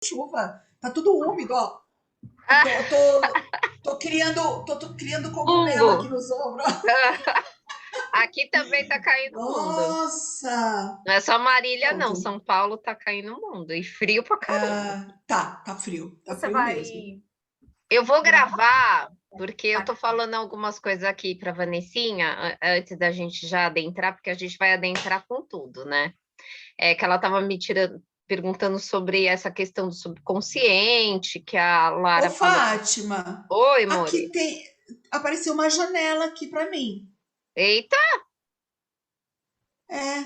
chuva. Tá tudo úmido, ó. Tô criando cogumelo aqui Fungo. nos ombros. Aqui também tá caindo o mundo. Nossa! Não é só Marília, não. Pronto. São Paulo tá caindo o mundo. E frio pra caramba. Tá Você frio mesmo. vai Eu vou gravar? gravar, porque eu Tá. tô falando algumas coisas aqui pra Vanessinha, antes da gente já adentrar, porque a gente vai adentrar com tudo, né? É que ela tava me tirando, perguntando sobre essa questão do subconsciente, que a Ô, Lara falou. Fátima, Oi, aqui More. tem. Apareceu uma janela aqui pra mim. Eita, É.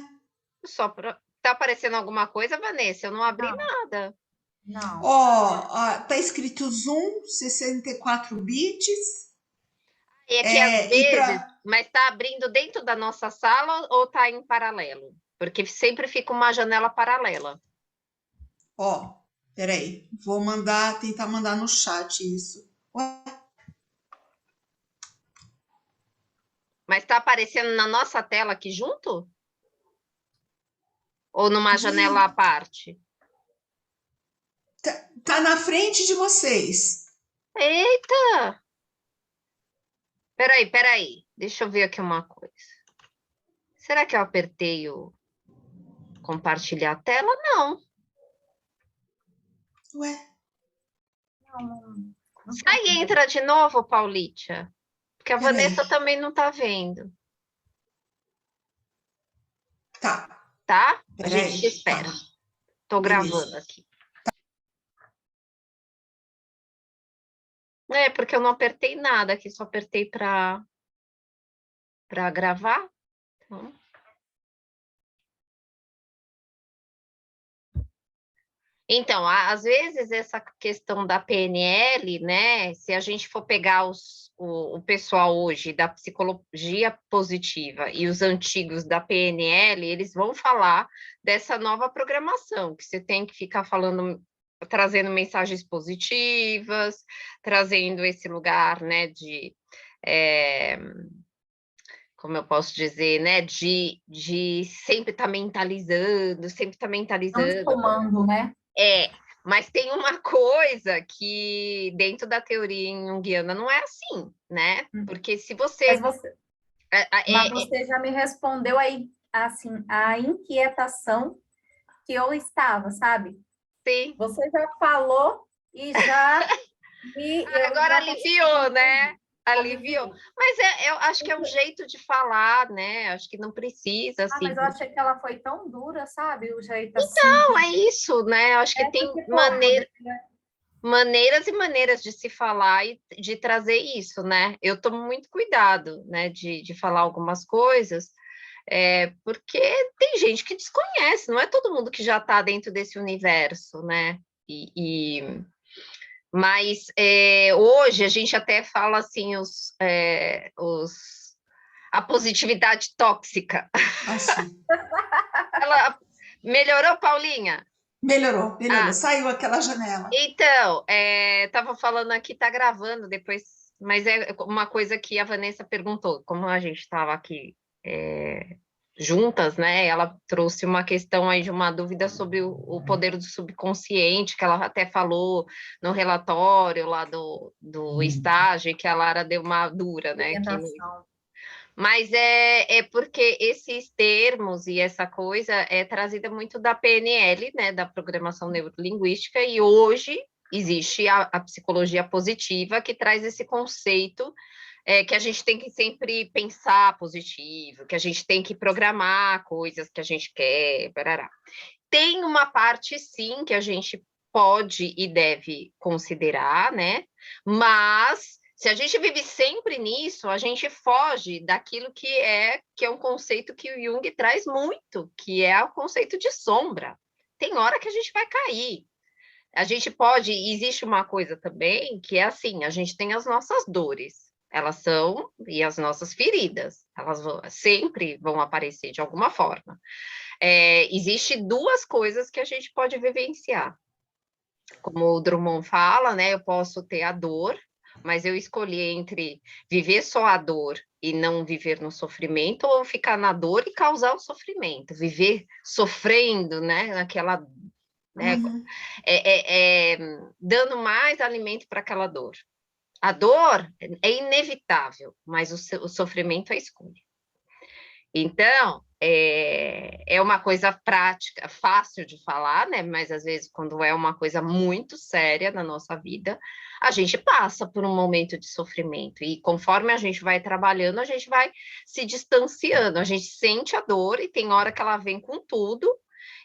tá aparecendo alguma coisa, Vanessa? Eu não abri Não, nada. não. Ó, tá escrito Zoom 64 bits. E aqui às E vezes, pra. mas tá abrindo dentro da nossa sala ou tá em paralelo? Porque sempre fica uma janela paralela. Ó, peraí. Tentar mandar no chat isso. Ué, Mas tá aparecendo na nossa tela aqui junto? Ou numa janela à gente, parte? tá na frente de vocês. Eita! Peraí. Deixa eu ver aqui uma coisa. Será que eu apertei o compartilhar a tela? Não. Ué, Não, não tô Sai e vendo. entra de novo, Paulitia. Porque a peraí. Vanessa também não tá vendo, Tá, tá? A gente peraí. te Tá, espera. Tô beleza. gravando aqui. É, porque eu não apertei nada aqui, só apertei para gravar. Então, às vezes essa questão da PNL, né? Se a gente for pegar o pessoal hoje da psicologia positiva e os antigos da PNL, eles vão falar dessa nova programação, que você tem que ficar falando, trazendo mensagens positivas, trazendo esse lugar, né, de é, como eu posso dizer, né, de sempre estar mentalizando, sempre estar Não de mentalizando. comando, né? É, mas tem uma coisa que dentro da teoria junguiana não é assim, né? Porque se Mas você você, mas é, você já me respondeu aí, assim, a inquietação que eu estava, sabe? sim, Você já falou e já eu agora já consegui aliviou, né? entender. Aliviou. Aliviou. Mas eu acho que é um jeito de falar, né? Acho que não precisa, Ah, assim. mas eu achei que ela foi tão dura, sabe? O jeito assim Não, que é isso, né? Acho que é tem porque, pô, poderia. maneiras e maneiras de se falar e de trazer isso, né? Eu tomo muito cuidado, né, de falar algumas coisas, porque tem gente que desconhece, não é todo mundo que já está dentro desse universo, né? Mas hoje a gente até fala assim, a positividade tóxica. Assim. Ela melhorou, Paulinha? Melhorou. Ah, Saiu aquela janela. então, estava falando aqui, tá gravando depois, mas é uma coisa que a Vanessa perguntou, como a gente estava aqui juntas, né? Ela trouxe uma questão aí de uma dúvida sobre o poder do subconsciente, que ela até falou no relatório lá do estágio, que a Lara deu uma dura, né? Orientação. Mas é porque esses termos e essa coisa é trazida muito da PNL, né, da programação neurolinguística, e hoje existe a psicologia positiva que traz esse conceito que a gente tem que sempre pensar positivo, que a gente tem que programar coisas que a gente quer, barará. Tem uma parte, sim, que a gente pode e deve considerar, né? Mas se a gente vive sempre nisso, a gente foge daquilo que é um conceito que o Jung traz muito, que é o conceito de sombra. Tem hora que a gente vai cair. A gente pode, existe uma coisa também que é assim, a gente tem as nossas dores, elas são, e as nossas feridas, sempre vão aparecer de alguma forma. Existe duas coisas que a gente pode vivenciar. Como o Drummond fala, né? Eu posso ter a dor, mas eu escolhi entre viver só a dor e não viver no sofrimento, ou ficar na dor e causar o sofrimento, viver sofrendo, né? Naquela né? Uhum. Dando mais alimento para aquela dor. A dor é inevitável, mas o sofrimento é escolha. Então, é uma coisa prática, fácil de falar, né? Mas às vezes, quando é uma coisa muito séria na nossa vida, a gente passa por um momento de sofrimento. E conforme a gente vai trabalhando, a gente vai se distanciando, a gente sente a dor e tem hora que ela vem com tudo.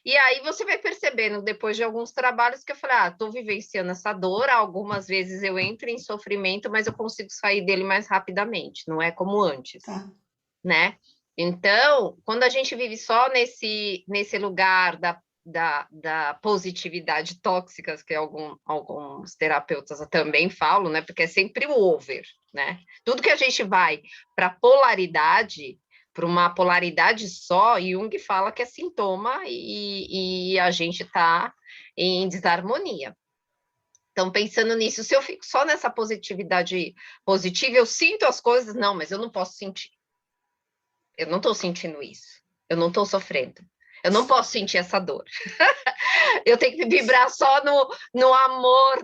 E aí você vai percebendo, depois de alguns trabalhos, que eu falei, estou vivenciando essa dor, algumas vezes eu entro em sofrimento, mas eu consigo sair dele mais rapidamente, não é como antes, Tá. né? Então, quando a gente vive só nesse lugar da positividade tóxica, que alguns terapeutas também falam, né? Porque é sempre o over, né? Tudo que a gente vai para polaridade, para uma polaridade só, Jung fala que é sintoma e a gente está em desarmonia. Então, pensando nisso, se eu fico só nessa positividade positiva, eu sinto as coisas, não, mas eu não posso sentir. Eu não estou sentindo isso. Eu não estou sofrendo. Eu não posso sentir essa dor. Eu tenho que vibrar só no amor,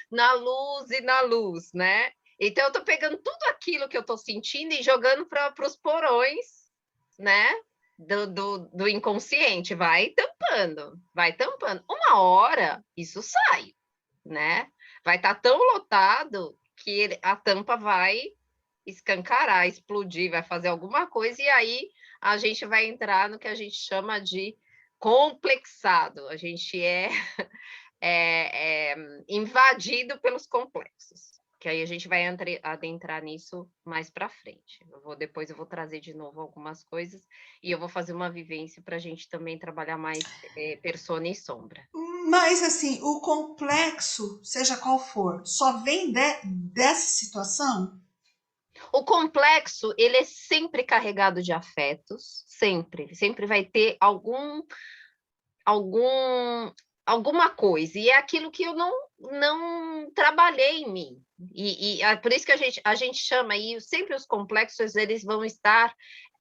na luz e na luz, né? Então, eu estou pegando tudo aquilo que eu estou sentindo e jogando para os porões, né? Do inconsciente. Vai tampando, vai tampando. Uma hora, isso sai, né? Vai estar tão lotado que a tampa vai escancarar, explodir, vai fazer alguma coisa, e aí a gente vai entrar no que a gente chama de complexado. A gente é invadido pelos complexos, que aí a gente vai adentrar nisso mais para frente. Depois eu vou trazer de novo algumas coisas e eu vou fazer uma vivência para a gente também trabalhar mais persona e sombra. Mas, assim, o complexo, seja qual for, só vem dessa situação? O complexo, ele é sempre carregado de afetos, sempre vai ter alguma coisa, e é aquilo que eu não trabalhei em mim. E é por isso que a gente chama, e sempre os complexos, eles vão estar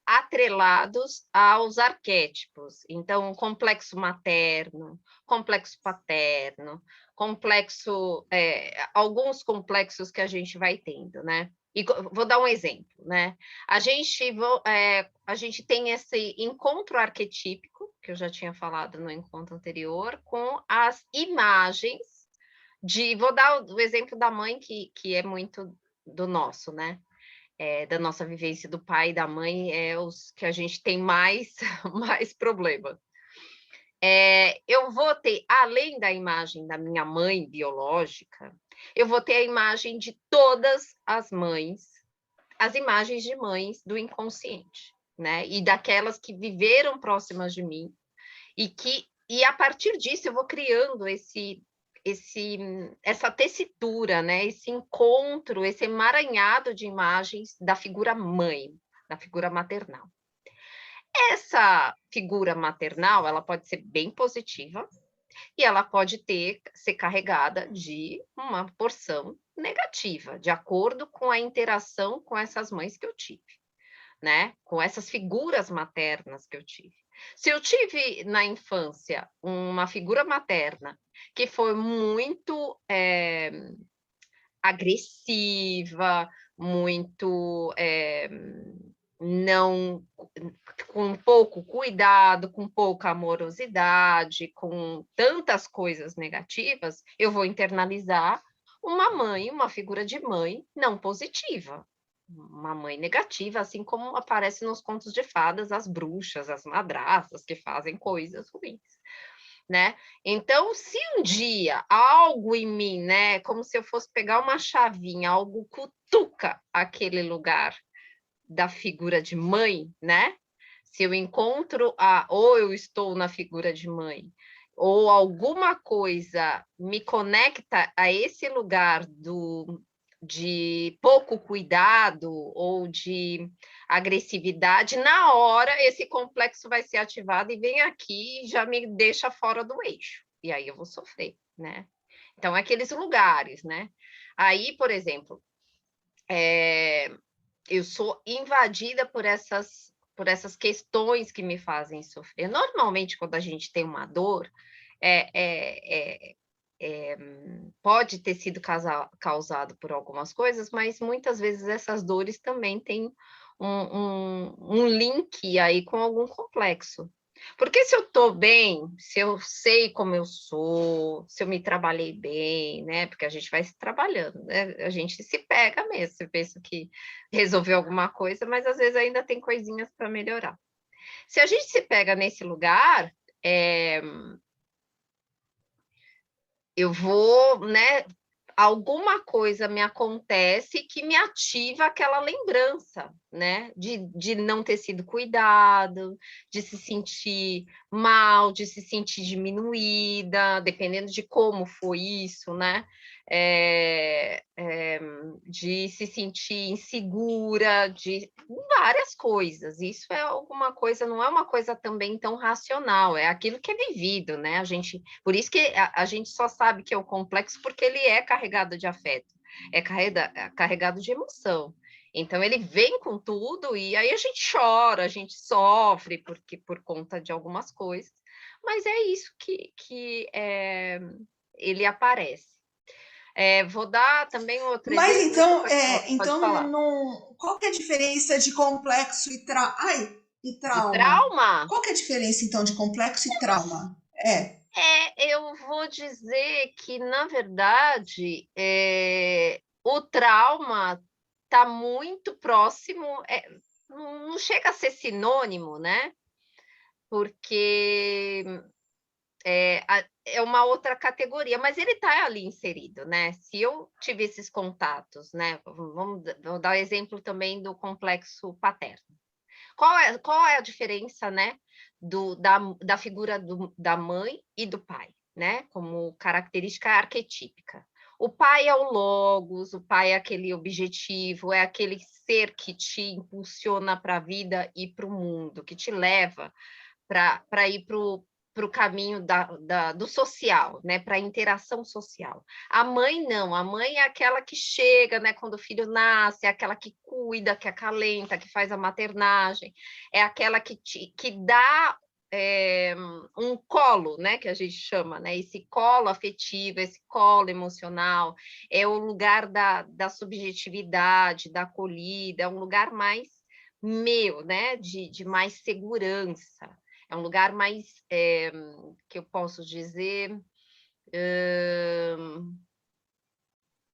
atrelados aos arquétipos. Então, complexo materno, complexo paterno, alguns complexos que a gente vai tendo, né? E vou dar um exemplo, né? A gente tem esse encontro arquetípico, que eu já tinha falado no encontro anterior, com as imagens vou dar o exemplo da mãe, que é muito do nosso, né? Da nossa vivência do pai e da mãe, os que a gente tem mais problema. Eu vou ter, além da imagem da minha mãe biológica, eu vou ter a imagem de todas as mães, as imagens de mães do inconsciente, né? E daquelas que viveram próximas de mim, e a partir disso eu vou criando essa tessitura, né? Esse encontro, esse emaranhado de imagens da figura mãe, da figura maternal. Essa figura maternal, ela pode ser bem positiva e ela pode ser carregada de uma porção negativa, de acordo com a interação com essas mães que eu tive, né? Com essas figuras maternas que eu tive. Se eu tive na infância uma figura materna que foi muito agressiva, muito não com pouco cuidado, com pouca amorosidade, com tantas coisas negativas, eu vou internalizar uma figura de mãe não positiva. Uma mãe negativa, assim como aparece nos contos de fadas, as bruxas, as madrastas que fazem coisas ruins, né? Então, se um dia algo em mim, né, como se eu fosse pegar uma chavinha, algo cutuca aquele lugar da figura de mãe, né? Se eu encontro ou eu estou na figura de mãe, ou alguma coisa me conecta a esse lugar de pouco cuidado ou de agressividade, na hora esse complexo vai ser ativado e vem aqui e já me deixa fora do eixo. E aí eu vou sofrer, né? Então, aqueles lugares, né? Aí, por exemplo, eu sou invadida por essas questões que me fazem sofrer. Normalmente, quando a gente tem uma dor, pode ter sido causado por algumas coisas, mas muitas vezes essas dores também têm um link aí com algum complexo. Porque se eu estou bem, se eu sei como eu sou, se eu me trabalhei bem, né? Porque a gente vai se trabalhando, né? A gente se pega mesmo, você pensa que resolveu alguma coisa, mas às vezes ainda tem coisinhas para melhorar. Se a gente se pega nesse lugar, eu vou, né? Alguma coisa me acontece que me ativa aquela lembrança, né? De não ter sido cuidado, de se sentir mal, de se sentir diminuída, dependendo de como foi isso, né? De se sentir insegura, de várias coisas. Isso é alguma coisa, não é uma coisa também tão racional, é aquilo que é vivido, né? Por isso que a gente só sabe que é o complexo porque ele é carregado de afeto, é carregado de emoção. Então ele vem com tudo e aí a gente chora, a gente sofre por conta de algumas coisas, mas é isso que ele aparece. Vou dar também outro Mas exemplo. Pode falar. Qual que é a diferença de complexo e De trauma? trauma? Qual que é a diferença, então, de complexo e trauma? Eu vou dizer que, na verdade, o trauma está muito próximo, não chega a ser sinônimo, né? Porque é uma outra categoria, mas ele está ali inserido, né? Se eu tive esses contatos, né? Vou dar o exemplo também do complexo paterno. Qual é a diferença, né, da figura da mãe e do pai, né, como característica arquetípica? O pai é o logos, o pai é aquele objetivo, é aquele ser que te impulsiona para a vida e para o mundo, que te leva para ir para o caminho do social, né, para a interação social. A mãe não, a mãe é aquela que chega, né, quando o filho nasce, é aquela que cuida, que acalenta, que faz a maternagem, é aquela que dá um colo, né, que a gente chama, né, esse colo afetivo, esse colo emocional, é o lugar da subjetividade, da acolhida, é um lugar mais meu, né, de mais segurança. É um lugar mais, que eu posso dizer,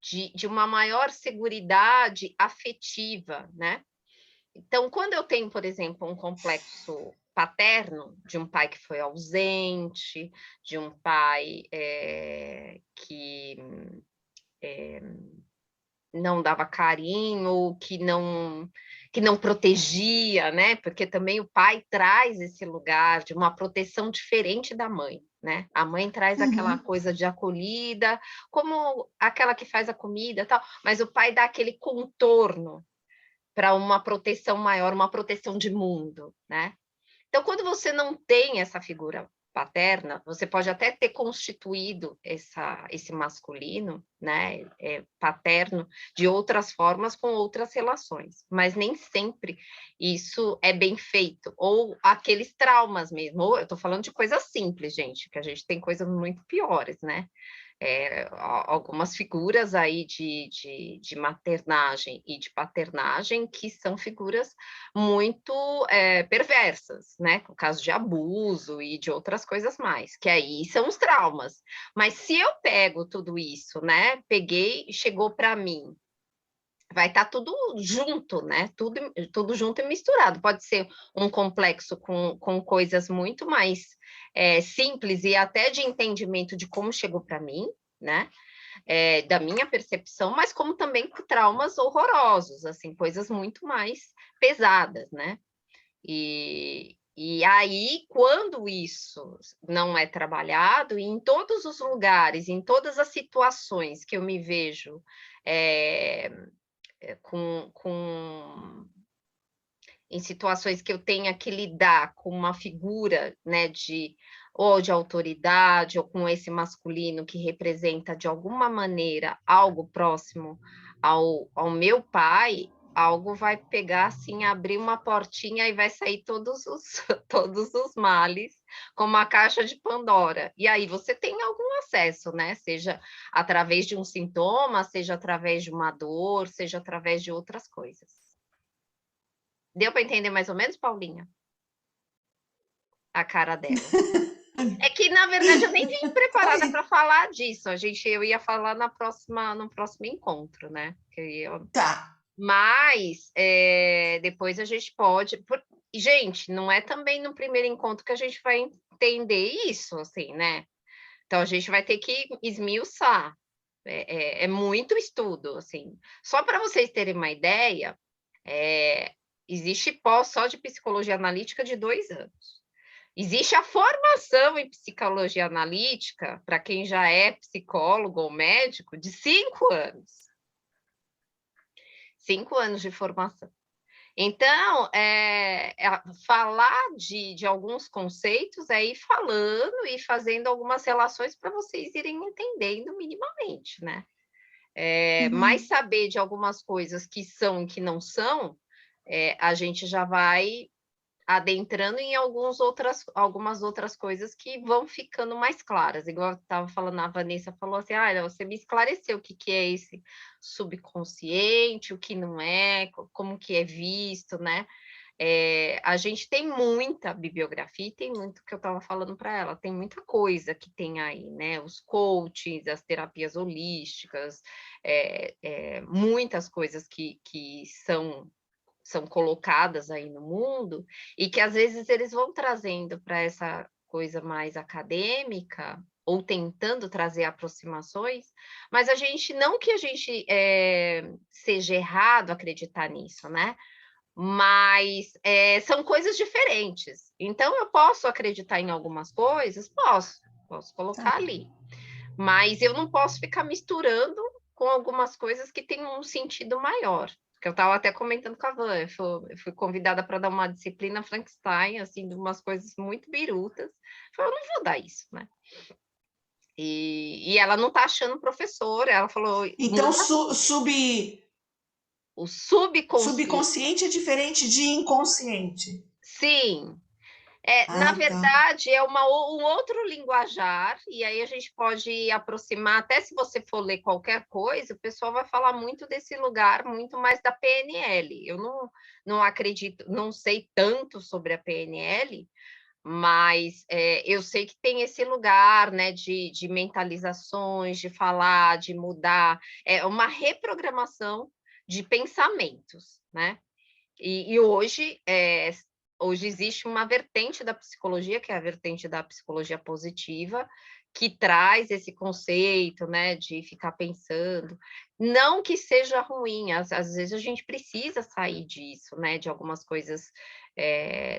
de uma maior seguridade afetiva, né? Então, quando eu tenho, por exemplo, um complexo paterno, de um pai que foi ausente, de um pai que não dava carinho, que não protegia, né? Porque também o pai traz esse lugar de uma proteção diferente da mãe, né? A mãe traz aquela coisa de acolhida, como aquela que faz a comida, tal, mas o pai dá aquele contorno para uma proteção maior, uma proteção de mundo, né? Então, quando você não tem essa figura paterna, você pode até ter constituído esse masculino, né, paterno, de outras formas, com outras relações, mas nem sempre isso é bem feito, ou aqueles traumas mesmo, ou eu estou falando de coisas simples, gente, que a gente tem coisas muito piores, né? Algumas figuras aí de maternagem e de paternagem que são figuras muito perversas, né? O caso de abuso e de outras coisas mais, que aí são os traumas. Mas se eu pego tudo isso, né? Peguei e chegou para mim, vai estar tudo junto, né? Tudo junto e misturado. Pode ser um complexo com coisas muito mais simples e até de entendimento de como chegou para mim, né? Da minha percepção, mas como também com traumas horrorosos, assim, coisas muito mais pesadas, né? E aí, quando isso não é trabalhado, e em todos os lugares, em todas as situações que eu me vejo em situações que eu tenha que lidar com uma figura, né, ou de autoridade, ou com esse masculino que representa, de alguma maneira, algo próximo ao meu pai, algo vai pegar, assim, abrir uma portinha e vai sair todos os males como a caixa de Pandora. E aí você tem algum acesso, né? Seja através de um sintoma, seja através de uma dor, seja através de outras coisas. Deu para entender mais ou menos, Paulinha? A cara dela. É que, na verdade, eu nem vim preparada para falar disso. Eu ia falar no próximo encontro, né? Tá. Mas depois a gente pode. Gente, não é também no primeiro encontro que a gente vai entender isso, assim, né? Então a gente vai ter que esmiuçar. É muito estudo, assim. Só para vocês terem uma ideia, existe pós só de psicologia analítica de 2 anos. Existe a formação em psicologia analítica, para quem já é psicólogo ou médico, de 5 anos. 5 anos de formação. Então, falar de alguns conceitos é ir falando e fazendo algumas relações para vocês irem entendendo minimamente, né? Mas saber de algumas coisas que são e que não são, a gente já vai adentrando em algumas outras coisas que vão ficando mais claras. Igual eu estava falando, a Vanessa falou assim, você me esclareceu o que é esse subconsciente, o que não é, como que é visto, né? A gente tem muita bibliografia e tem muito que eu estava falando para ela, tem muita coisa que tem aí, né? Os coachings, as terapias holísticas, muitas coisas que são colocadas aí no mundo, e que às vezes eles vão trazendo para essa coisa mais acadêmica, ou tentando trazer aproximações, mas não que a gente seja errado acreditar nisso, né? Mas são coisas diferentes. Então, eu posso acreditar em algumas coisas? Posso colocar ali. Mas eu não posso ficar misturando com algumas coisas que têm um sentido maior. Que eu estava até comentando com a Van, eu fui convidada para dar uma disciplina Frankenstein, assim, de umas coisas muito birutas. Eu não vou dar isso, né? E ela não está achando professora, ela falou... Então, o subconsciente. Subconsciente é diferente de inconsciente. Sim. Na verdade, é um outro linguajar, e aí a gente pode aproximar, até se você for ler qualquer coisa, o pessoal vai falar muito desse lugar, muito mais da PNL. Eu não acredito, não sei tanto sobre a PNL, mas eu sei que tem esse lugar, né, de mentalizações, de falar, de mudar, é uma reprogramação de pensamentos, né? E hoje existe uma vertente da psicologia, que é a vertente da psicologia positiva, que traz esse conceito, né, de ficar pensando. Não que seja ruim, às vezes a gente precisa sair disso, né, de algumas coisas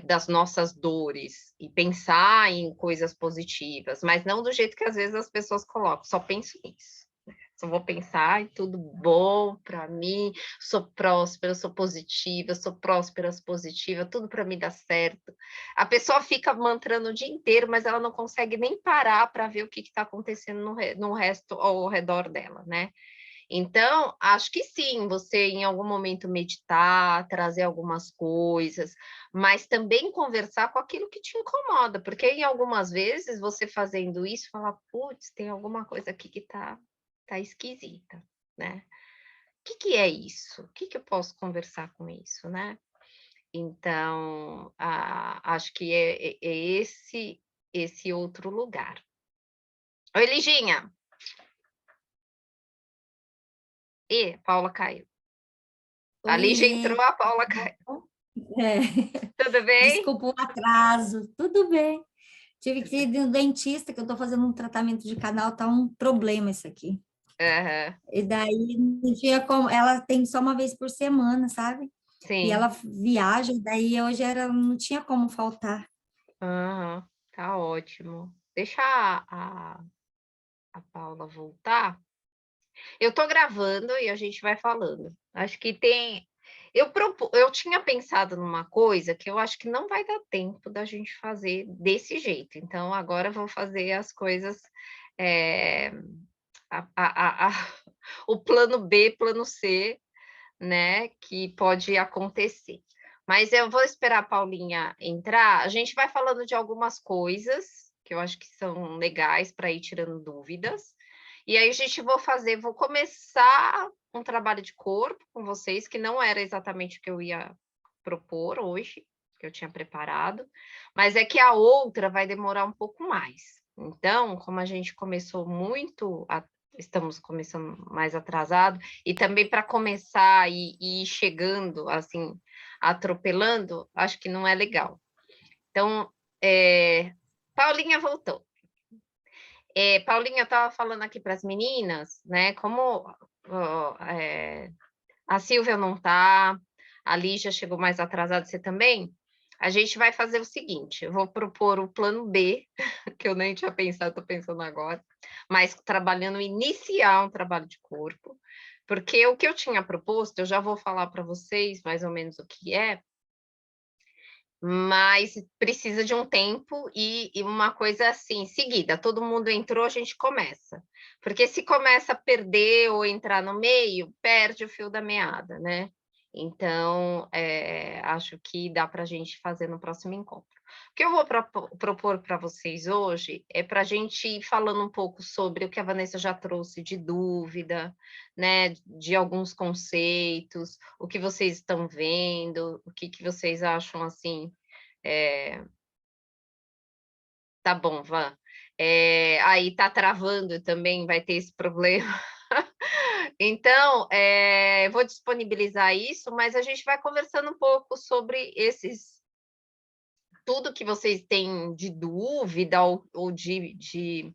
das nossas dores, e pensar em coisas positivas, mas não do jeito que às vezes as pessoas colocam, só penso nisso. Só vou pensar em tudo bom para mim, sou próspera, sou positiva, sou próspera, sou positiva, tudo para mim dar certo. A pessoa fica mantrando o dia inteiro, mas ela não consegue nem parar para ver o que está acontecendo no resto ao redor dela, né? Então, acho que sim, você em algum momento meditar, trazer algumas coisas, mas também conversar com aquilo que te incomoda, porque em algumas vezes você fazendo isso, fala, putz, tem alguma coisa aqui que tá esquisita, né? O que é isso? O que eu posso conversar com isso, né? Então, acho que é esse outro lugar. Oi, Liginha. Paula caiu. A Lígia entrou, a Paula caiu. Tudo bem? Desculpa o atraso. Tudo bem. Tive que ir no dentista, que eu estou fazendo um tratamento de canal, tá um problema isso aqui. Uhum. E daí não tinha como, ela tem só uma vez por semana, sabe? Sim. E ela viaja, daí hoje não tinha como faltar. Uhum. Tá ótimo. Deixa a Paula voltar. Eu estou gravando e a gente vai falando. Acho que tem... Eu tinha pensado numa coisa que eu acho que não vai dar tempo da gente fazer desse jeito. Então, agora eu vou fazer as coisas... o plano B, plano C, né, que pode acontecer. Mas eu vou esperar a Paulinha entrar. A gente vai falando de algumas coisas que eu acho que são legais para ir tirando dúvidas. E aí vou começar um trabalho de corpo com vocês, que não era exatamente o que eu ia propor hoje, que eu tinha preparado, mas é que a outra vai demorar um pouco mais. Então, como a gente começou estamos começando mais atrasado, e também para começar e ir chegando, assim, atropelando, acho que não é legal. Então, Paulinha voltou. Paulinha estava falando aqui para as meninas, né? Como a Silvia não está, a Lígia chegou mais atrasada, você também? A gente vai fazer o seguinte: eu vou propor o plano B, que eu nem tinha pensado, estou pensando agora, mas iniciar um trabalho de corpo, porque o que eu tinha proposto, eu já vou falar para vocês mais ou menos o que é, mas precisa de um tempo e uma coisa assim, seguida. Todo mundo entrou, a gente começa. Porque se começa a perder ou entrar no meio, perde o fio da meada, né? Então, acho que dá para a gente fazer no próximo encontro. O que eu vou propor para vocês hoje é para a gente ir falando um pouco sobre o que a Vanessa já trouxe de dúvida, né? De alguns conceitos, o que vocês estão vendo, o que vocês acham assim. Tá bom, Van. Aí tá travando também, vai ter esse problema. Então, vou disponibilizar isso, mas a gente vai conversando um pouco sobre tudo que vocês têm de dúvida ou de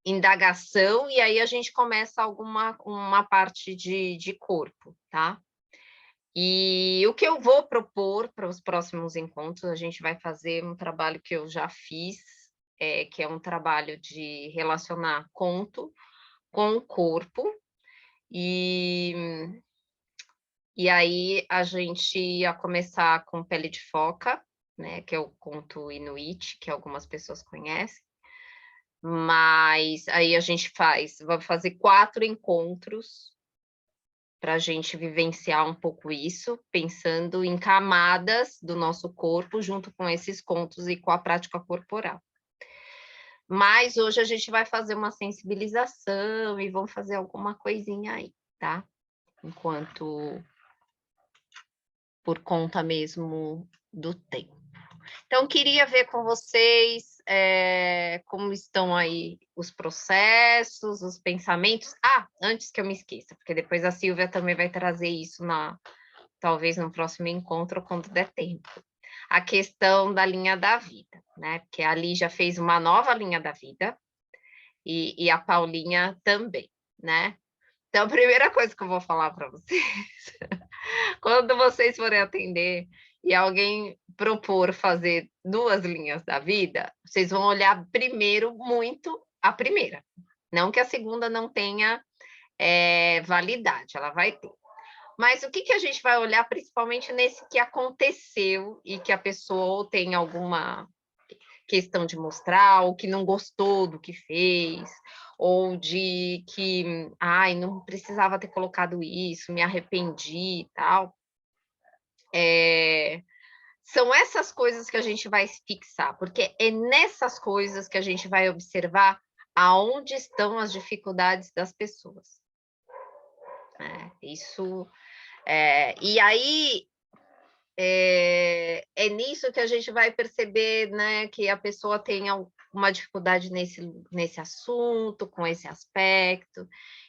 indagação, e aí a gente começa uma parte de corpo, tá? E o que eu vou propor para os próximos encontros, a gente vai fazer um trabalho que eu já fiz, que é um trabalho de relacionar conto com o corpo, e aí a gente ia começar com Pele de Foca, né, que é o conto Inuit, que algumas pessoas conhecem, mas aí a gente vai fazer 4 encontros para a gente vivenciar um pouco isso, pensando em camadas do nosso corpo, junto com esses contos e com a prática corporal. Mas hoje a gente vai fazer uma sensibilização e vamos fazer alguma coisinha aí, tá? Enquanto por conta mesmo do tempo. Então, queria ver com vocês como estão aí os processos, os pensamentos. Antes que eu me esqueça, porque depois a Silvia também vai trazer isso talvez no próximo encontro, quando der tempo. A questão da linha da vida, né? Porque a Lígia fez uma nova linha da vida e a Paulinha também, né? Então, a primeira coisa que eu vou falar para vocês, quando vocês forem atender e alguém propor fazer 2 linhas da vida, vocês vão olhar primeiro muito a primeira. Não que a segunda não tenha validade, ela vai ter. Mas o que a gente vai olhar principalmente nesse que aconteceu e que a pessoa ou tem alguma questão de mostrar, ou que não gostou do que fez, ou de que, não precisava ter colocado isso, me arrependi e tal. São essas coisas que a gente vai fixar, porque é nessas coisas que a gente vai observar aonde estão as dificuldades das pessoas. E aí é nisso que a gente vai perceber, né, que a pessoa tem uma dificuldade nesse assunto, com esse aspecto,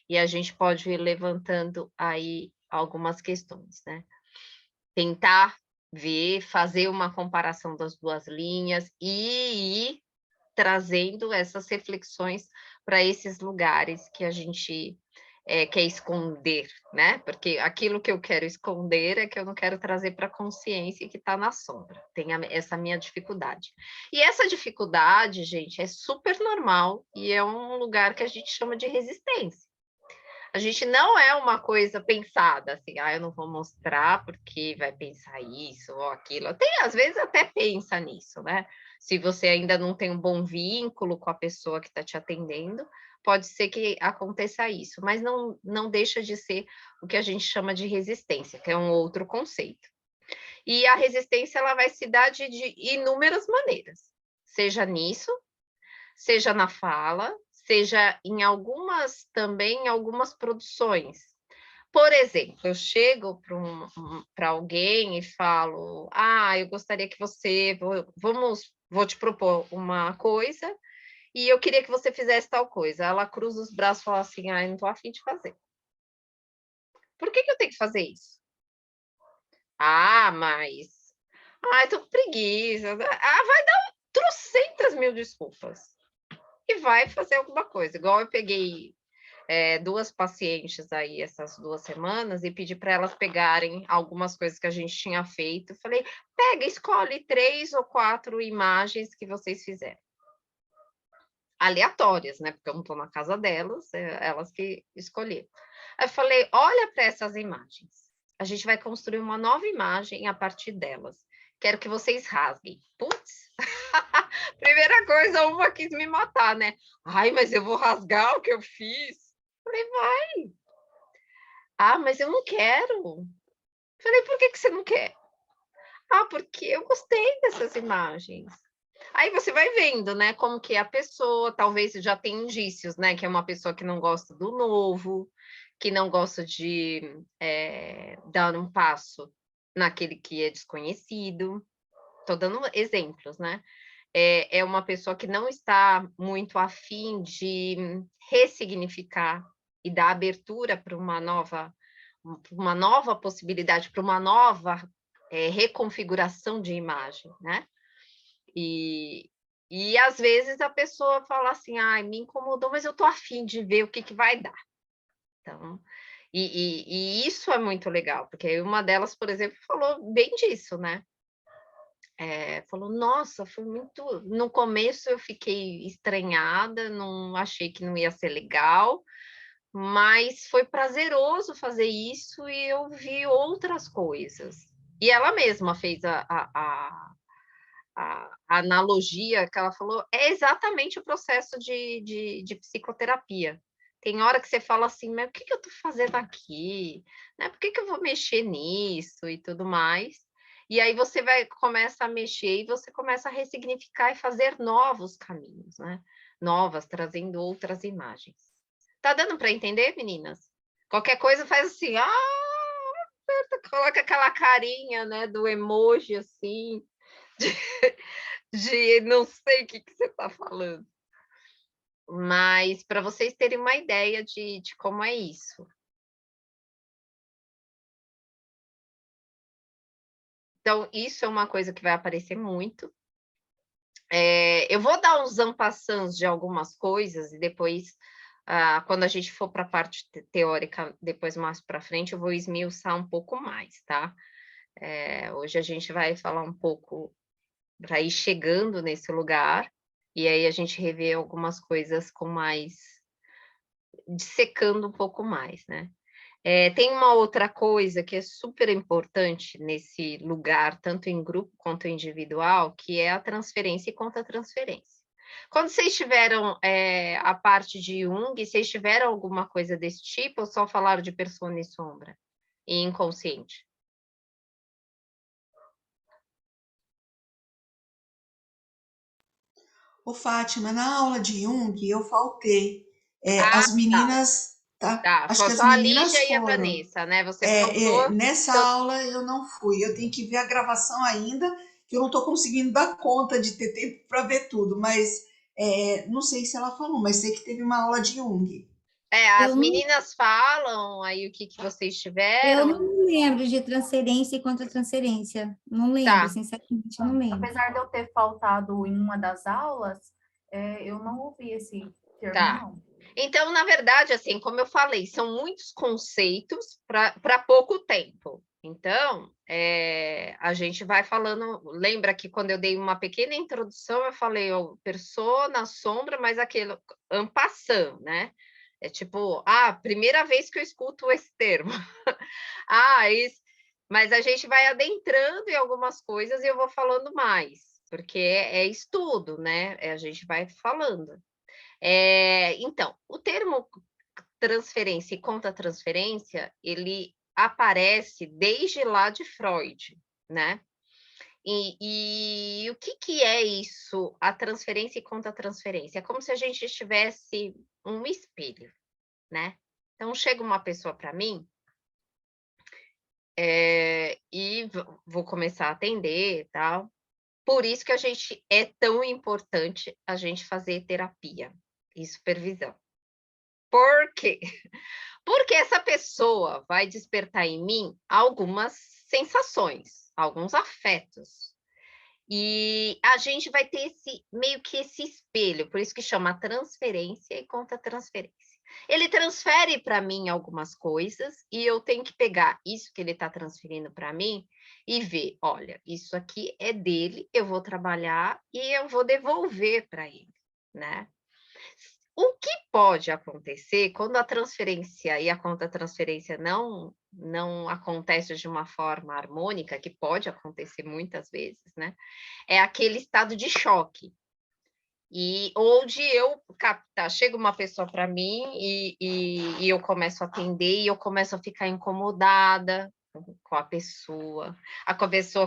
e a gente pode ir levantando aí algumas questões, né? Tentar fazer uma comparação das 2 linhas e ir trazendo essas reflexões para esses lugares que a gente quer esconder, né? Porque aquilo que eu quero esconder é que eu não quero trazer para a consciência que está na sombra. Tem essa minha dificuldade. E essa dificuldade, gente, é super normal e é um lugar que a gente chama de resistência. A gente não é uma coisa pensada, assim, eu não vou mostrar porque vai pensar isso ou aquilo. Às vezes até pensa nisso, né? Se você ainda não tem um bom vínculo com a pessoa que está te atendendo, pode ser que aconteça isso, mas não deixa de ser o que a gente chama de resistência, que é um outro conceito, E a resistência ela vai se dar de inúmeras maneiras, seja nisso, seja na fala, seja em algumas produções. Por exemplo, eu chego para alguém e falo, eu gostaria que você, vou te propor uma coisa, e eu queria que você fizesse tal coisa. Ela cruza os braços e fala assim, eu não estou a fim de fazer. Por que eu tenho que fazer isso? Mas... tô com preguiça. Vai dar trocentas mil desculpas. E vai fazer alguma coisa. Igual eu peguei 2 pacientes aí essas 2 semanas e pedi para elas pegarem algumas coisas que a gente tinha feito. Falei, escolhe 3 ou 4 imagens que vocês fizeram. Aleatórias, né? Porque eu não estou na casa delas, elas que escolheram. Aí eu falei, olha para essas imagens. A gente vai construir uma nova imagem a partir delas. Quero que vocês rasguem. Putz! Primeira coisa, uma quis me matar, né? Mas eu vou rasgar o que eu fiz. Falei, vai. Mas eu não quero. Falei, por que você não quer? Porque eu gostei dessas imagens. Aí você vai vendo, né, como que é a pessoa, talvez já tem indícios, né, que é uma pessoa que não gosta do novo, que não gosta de dar um passo naquele que é desconhecido. Estou dando exemplos, né? É uma pessoa que não está muito afim de ressignificar e dar abertura para uma nova possibilidade, para uma nova reconfiguração de imagem, né? E às vezes a pessoa fala assim, me incomodou, mas eu estou afim de ver o que vai dar. Então, e isso é muito legal, porque uma delas, por exemplo, falou bem disso, né? Falou, nossa, foi muito... No começo eu fiquei estranhada, não achei que não ia ser legal, mas foi prazeroso fazer isso e eu vi outras coisas. E ela mesma fez a analogia que ela falou, é exatamente o processo de psicoterapia. Tem hora que você fala assim, mas o que eu estou fazendo aqui? Né? Por que eu vou mexer nisso e tudo mais? E aí você começa a mexer e você começa a ressignificar e fazer novos caminhos, né? Novas, trazendo outras imagens. Tá dando para entender, meninas? Qualquer coisa faz assim, coloca aquela carinha, né, do emoji assim, de não sei o que você está falando. Mas para vocês terem uma ideia de como é isso. Então, isso é uma coisa que vai aparecer muito. Eu vou dar uns en passants de algumas coisas e depois, quando a gente for para a parte teórica, depois mais para frente, eu vou esmiuçar um pouco mais, tá? Hoje a gente vai falar um pouco para ir chegando nesse lugar, e aí a gente revê algumas coisas com mais... dissecando um pouco mais, né? Tem uma outra coisa que é super importante nesse lugar, tanto em grupo quanto individual, que é a transferência e contra-transferência. Quando vocês tiveram a parte de Jung, vocês tiveram alguma coisa desse tipo ou só falaram de persona e sombra e inconsciente? Ô, Fátima, na aula de Jung eu faltei. As Tá, meninas, tá? tá. Acho que as Só a meninas Lígia e a foram. Vanessa, né? Você faltou. Nessa Então, aula eu não fui. Eu tenho que ver a gravação ainda, que eu não estou conseguindo dar conta de ter tempo para ver tudo. Mas não sei se ela falou, mas sei que teve uma aula de Jung. as Eu não, meninas falam aí o que vocês eu tiveram. não me lembro de transferência e contra-transferência. Não lembro, Tá. sinceramente, não lembro. Apesar de eu ter faltado em uma das aulas, eu não ouvi esse termo, Tá. não. Então, na verdade, assim, como eu falei, são muitos conceitos para pouco tempo. Então, a gente vai falando. Lembra que quando eu dei uma pequena introdução, eu falei persona, sombra, mas aquele en passant, né? É tipo, primeira vez que eu escuto esse termo. Isso. Mas a gente vai adentrando em algumas coisas e eu vou falando mais, porque é estudo, né? A gente vai falando. Então, o termo transferência e contra-transferência, ele aparece desde lá de Freud, né? E o que é isso, a transferência e contra-transferência? É como se a gente tivesse um espelho, né? Então, chega uma pessoa para mim, e vou começar a atender e tal. Por isso que é tão importante a gente fazer terapia e supervisão. Por quê? Porque essa pessoa vai despertar em mim algumas sensações, alguns afetos. E a gente vai ter meio que esse espelho, por isso que chama transferência e contra-transferência. Ele transfere para mim algumas coisas e eu tenho que pegar isso que ele está transferindo para mim e ver, olha, isso aqui é dele, eu vou trabalhar e eu vou devolver para ele, né? O que pode acontecer quando a transferência e a contra-transferência não acontece de uma forma harmônica, que pode acontecer muitas vezes, né? É aquele estado de choque. Ou de eu captar, chega uma pessoa para mim e eu começo a atender e eu começo a ficar incomodada com a pessoa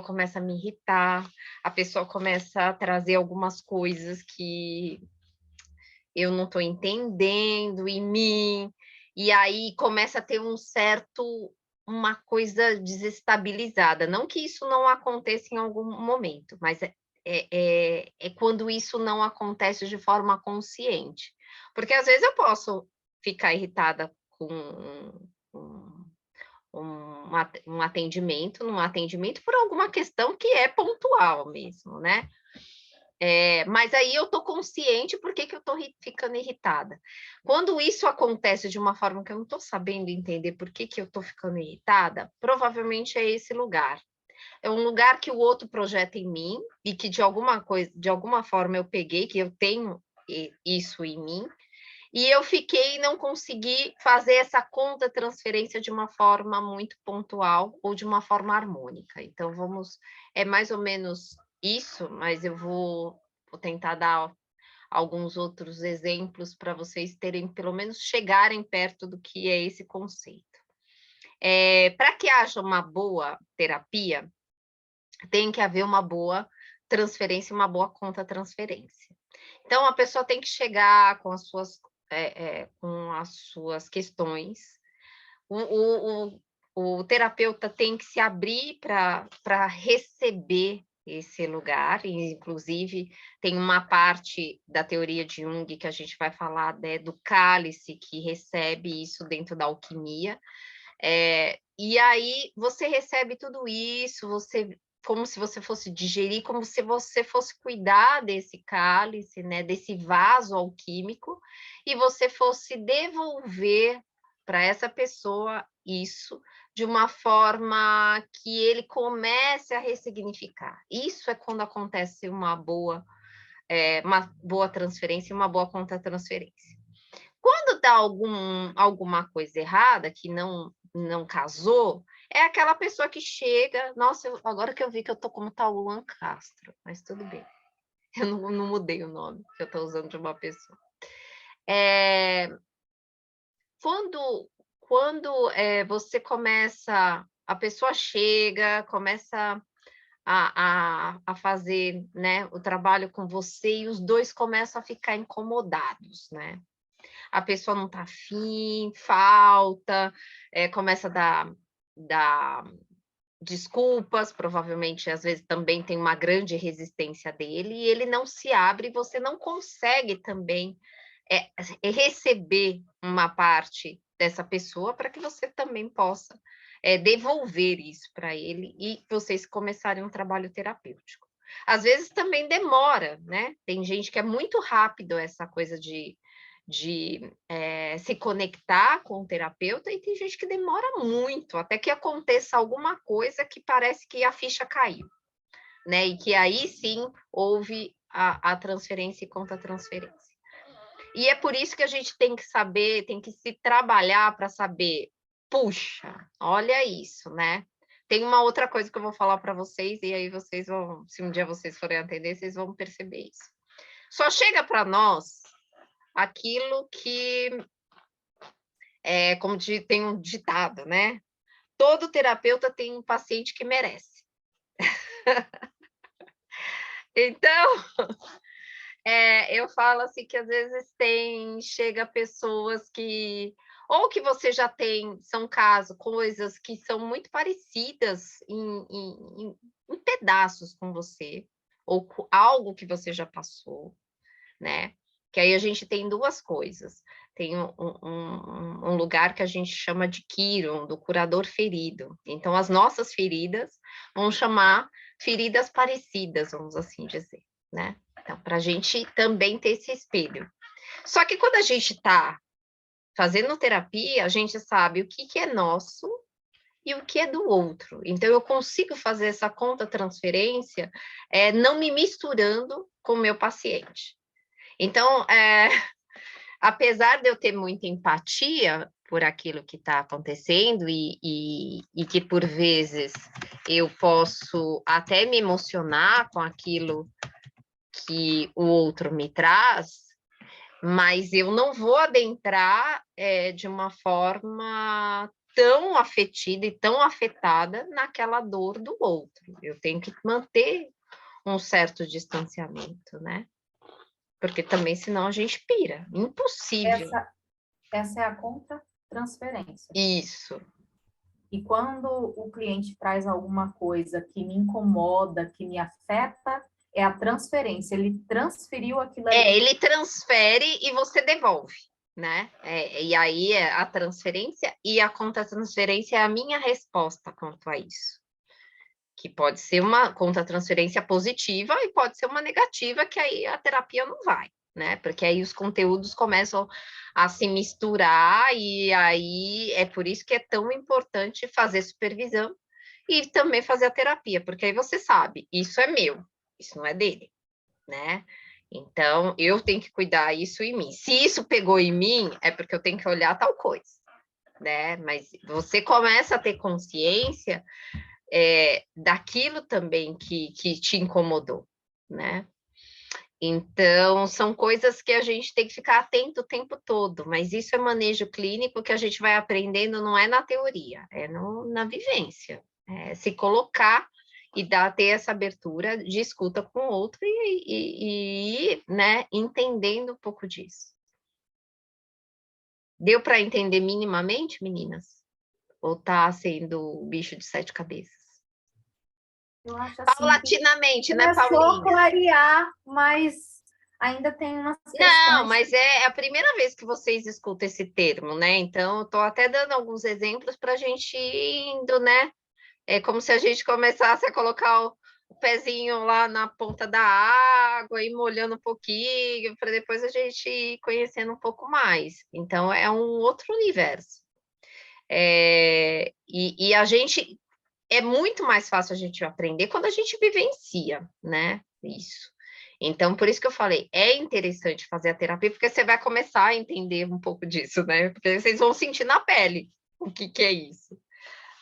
começa a me irritar, a pessoa começa a trazer algumas coisas que eu não estou entendendo em mim, e aí começa a ter uma coisa desestabilizada. Não que isso não aconteça em algum momento, mas é quando isso não acontece de forma consciente. Porque às vezes eu posso ficar irritada com um atendimento, num atendimento por alguma questão que é pontual mesmo, né? Mas aí eu estou consciente por que eu estou ficando irritada. Quando isso acontece de uma forma que eu não estou sabendo entender por que eu estou ficando irritada, provavelmente é esse lugar. É um lugar que o outro projeta em mim e que de alguma forma eu peguei, que eu tenho isso em mim, e eu fiquei e não consegui fazer essa contra-transferência de uma forma muito pontual ou de uma forma harmônica. Então, é mais ou menos isso, mas eu vou tentar dar alguns outros exemplos para vocês terem, pelo menos, chegarem perto do que é esse conceito. Para que haja uma boa terapia, tem que haver uma boa transferência, uma boa contra-transferência. Então, a pessoa tem que chegar com as suas questões. O terapeuta tem que se abrir para receber esse lugar, e, inclusive, tem uma parte da teoria de Jung que a gente vai falar, né, do cálice que recebe isso dentro da alquimia. E aí você recebe tudo isso, como se você fosse digerir, como se você fosse cuidar desse cálice, né, desse vaso alquímico, e você fosse devolver para essa pessoa isso de uma forma que ele comece a ressignificar. Isso é quando acontece uma boa transferência e uma boa contra-transferência. Quando dá alguma coisa errada, que não casou, é aquela pessoa que chega, nossa, agora que eu vi que eu tô como tal Luan Castro, mas tudo bem, eu não mudei o nome que eu estou usando de uma pessoa. Quando você começa, a pessoa chega, começa a fazer, né, o trabalho com você e os dois começam a ficar incomodados, né? A pessoa não está afim, falta, começa a dar desculpas, provavelmente, às vezes, também tem uma grande resistência dele, e ele não se abre, e você não consegue também receber uma parte dessa pessoa para que você também possa devolver isso para ele e vocês começarem um trabalho terapêutico. Às vezes também demora, né? Tem gente que é muito rápido essa coisa de se conectar com o terapeuta, e tem gente que demora muito, até que aconteça alguma coisa que parece que a ficha caiu, né? E que aí sim houve a transferência e contra-transferência. E é por isso que a gente tem que saber, tem que se trabalhar para saber, puxa, olha isso, né? Tem uma outra coisa que eu vou falar para vocês, e aí vocês vão, se um dia vocês forem atender, vocês vão perceber isso. Só chega para nós aquilo que como tem um ditado, né? Todo terapeuta tem um paciente que merece. Então, eu falo assim que às vezes chega pessoas que, ou que você já tem, são casos, coisas que são muito parecidas em pedaços com você, ou com algo que você já passou, né? Que aí a gente tem duas coisas. Tem um lugar que a gente chama de Kiron, do curador ferido. Então, as nossas feridas vão chamar feridas parecidas, vamos assim dizer, né? Então, para a gente também ter esse espelho. Só que quando a gente está fazendo terapia, a gente sabe o que é nosso e o que é do outro. Então, eu consigo fazer essa conta-transferência não me misturando com o meu paciente. Então, apesar de eu ter muita empatia por aquilo que está acontecendo e que, por vezes, eu posso até me emocionar com aquilo que o outro me traz, mas eu não vou adentrar de uma forma tão afetida e tão afetada naquela dor do outro. Eu tenho que manter um certo distanciamento, né? Porque também, senão, a gente pira. Impossível. Essa é a contra-transferência. Isso. E quando o cliente traz alguma coisa que me incomoda, que me afeta, é a transferência. Ele transferiu aquilo ali. Ele transfere e você devolve, né? E aí a transferência e a contra-transferência é a minha resposta quanto a isso. Que pode ser uma contra-transferência positiva e pode ser uma negativa, que aí a terapia não vai, né? Porque aí os conteúdos começam a se misturar e aí é por isso que é tão importante fazer supervisão e também fazer a terapia, porque aí você sabe, isso é meu, isso não é dele, né? Então, eu tenho que cuidar isso em mim. Se isso pegou em mim, é porque eu tenho que olhar tal coisa, né? Mas você começa a ter consciência daquilo também que te incomodou, né? Então, são coisas que a gente tem que ficar atento o tempo todo, mas isso é manejo clínico que a gente vai aprendendo, não é na teoria, é na vivência. Se colocar e ter essa abertura de escuta com o outro e né, entendendo um pouco disso. Deu para entender minimamente, meninas? Ou está sendo o bicho de 7 cabeças? Eu acho assim Paulatinamente, né, começou Paulinha? a clarear, mas ainda tem umas questões. Não, mas é a primeira vez que vocês escutam esse termo, né? Então, eu estou até dando alguns exemplos para a gente ir indo, né? É como se a gente começasse a colocar o pezinho lá na ponta da água e molhando um pouquinho, para depois a gente ir conhecendo um pouco mais. Então, é um outro universo. E a gente... É muito mais fácil a gente aprender quando a gente vivencia, né? Isso. Então, por isso que eu falei, é interessante fazer a terapia, porque você vai começar a entender um pouco disso, né? Porque vocês vão sentir na pele o que é isso,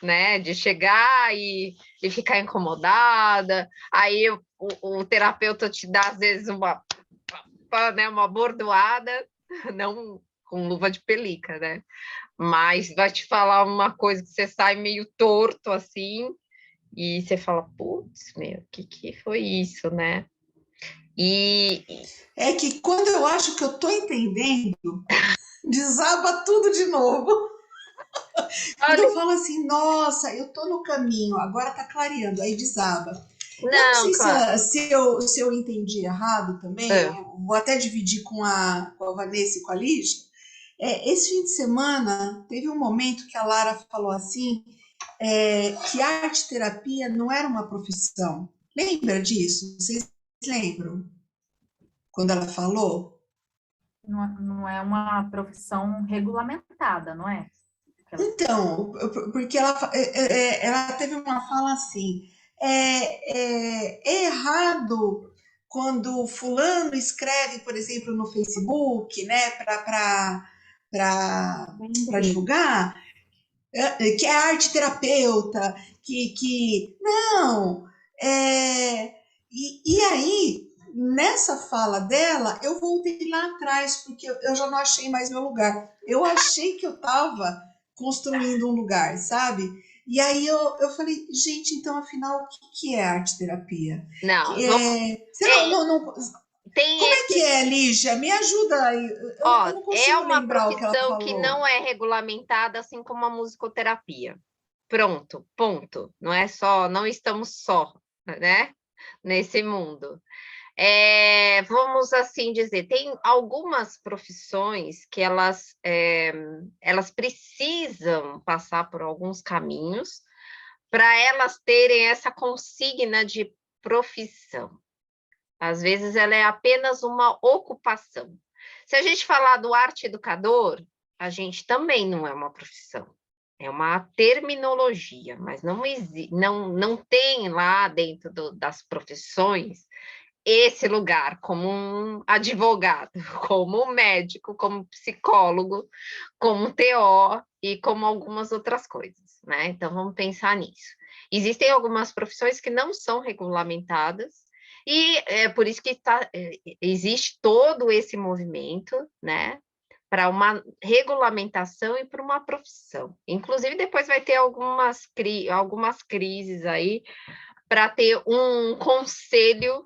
né? De chegar e ficar incomodada, aí o terapeuta te dá, às vezes, uma bordoada, não com luva de pelica, né? Mas vai te falar uma coisa que você sai meio torto, assim, e você fala, putz, meu, o que foi isso, né? É que quando eu acho que eu tô entendendo, desaba tudo de novo. Quando eu falo assim, nossa, eu tô no caminho, agora tá clareando, aí desaba. Eu não sei claro. se eu entendi errado também, eu vou até dividir com a Vanessa e com a Lígia. Esse fim de semana, teve um momento que a Lara falou assim, que arte-terapia não era uma profissão. Lembra disso? Vocês lembram? Quando ela falou? Não é uma profissão regulamentada, não é? Então, porque ela teve uma fala assim, é errado quando fulano escreve, por exemplo, no Facebook, né, para divulgar, que é arte terapeuta, que não, e aí, nessa fala dela, eu voltei lá atrás, porque eu já não achei mais meu lugar. Eu achei que eu estava construindo um lugar, sabe? E aí eu falei, gente, então afinal, o que é arte-terapia? Não, Você é, tem como é que esse, é, Lígia? Me ajuda aí. Eu ó, não é consigo uma lembrar o que ela profissão que falou. não é regulamentada, assim como a musicoterapia. Pronto, ponto. Não é só, não estamos só, né, nesse mundo. Vamos assim dizer, tem algumas profissões que elas precisam passar por alguns caminhos para elas terem essa consigna de profissão. Às vezes ela é apenas uma ocupação. Se a gente falar do arte educador, a gente também não é uma profissão. É uma terminologia, mas não tem lá dentro das profissões esse lugar como um advogado, como um médico, como psicólogo, como um TO e como algumas outras coisas, né? Então vamos pensar nisso. Existem algumas profissões que não são regulamentadas e é por isso que existe todo esse movimento, né? Para uma regulamentação e para uma profissão. Inclusive, depois vai ter algumas crises aí para ter um conselho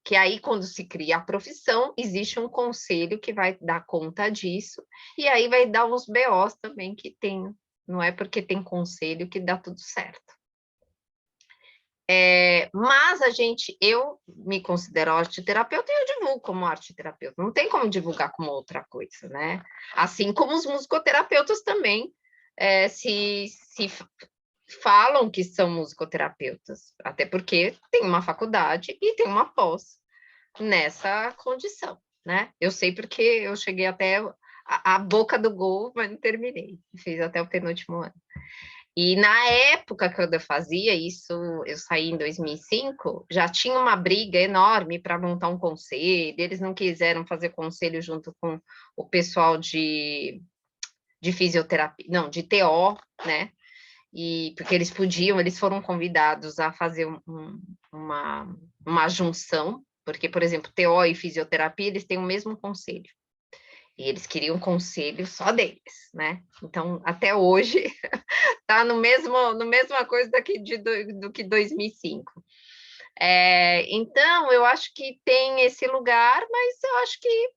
que aí, quando se cria a profissão, existe um conselho que vai dar conta disso, e aí vai dar uns BOs também que tem, não é porque tem conselho que dá tudo certo. Mas eu me considero arteterapeuta e eu divulgo como arteterapeuta, não tem como divulgar como outra coisa, né? Assim como os musicoterapeutas também se falam que são musicoterapeutas, até porque tem uma faculdade e tem uma pós nessa condição, né? Eu sei porque eu cheguei até a boca do gol, mas não terminei, fiz até o penúltimo ano. E na época que eu fazia isso, eu saí em 2005, já tinha uma briga enorme para montar um conselho, eles não quiseram fazer conselho junto com o pessoal de fisioterapia, não, de TO, né? E porque eles foram convidados a fazer uma junção, porque, por exemplo, TO e fisioterapia, eles têm o mesmo conselho. E eles queriam um conselho só deles, né? Então, até hoje, tá no mesma coisa do que 2005. Então, eu acho que tem esse lugar, mas eu acho que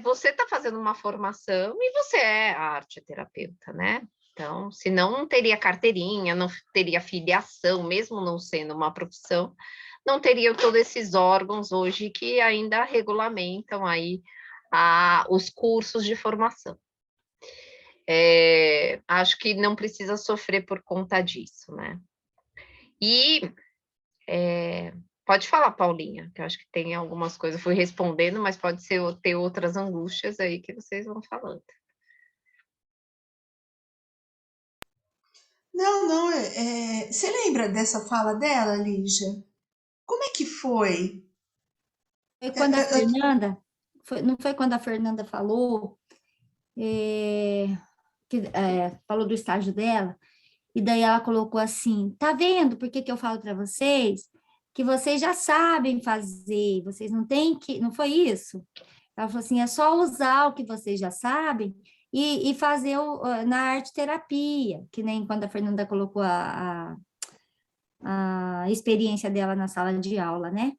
você está fazendo uma formação e você é arte-terapeuta, né? Então, senão não teria carteirinha, não teria filiação, mesmo não sendo uma profissão, não teria todos esses órgãos hoje que ainda regulamentam aí os cursos de formação. Acho que não precisa sofrer por conta disso, né? E pode falar, Paulinha, que eu acho que tem algumas coisas, fui respondendo, mas pode ter outras angústias aí que vocês vão falando. Não, você lembra dessa fala dela, Lígia? Como é que foi? Foi quando a Fernanda, não foi quando a Fernanda falou, falou do estágio dela, e daí ela colocou assim, tá vendo por que eu falo para vocês? Que vocês já sabem fazer, vocês não têm que, não foi isso? Ela falou assim, é só usar o que vocês já sabem e fazer na arte terapia, que nem quando a Fernanda colocou a experiência dela na sala de aula, né?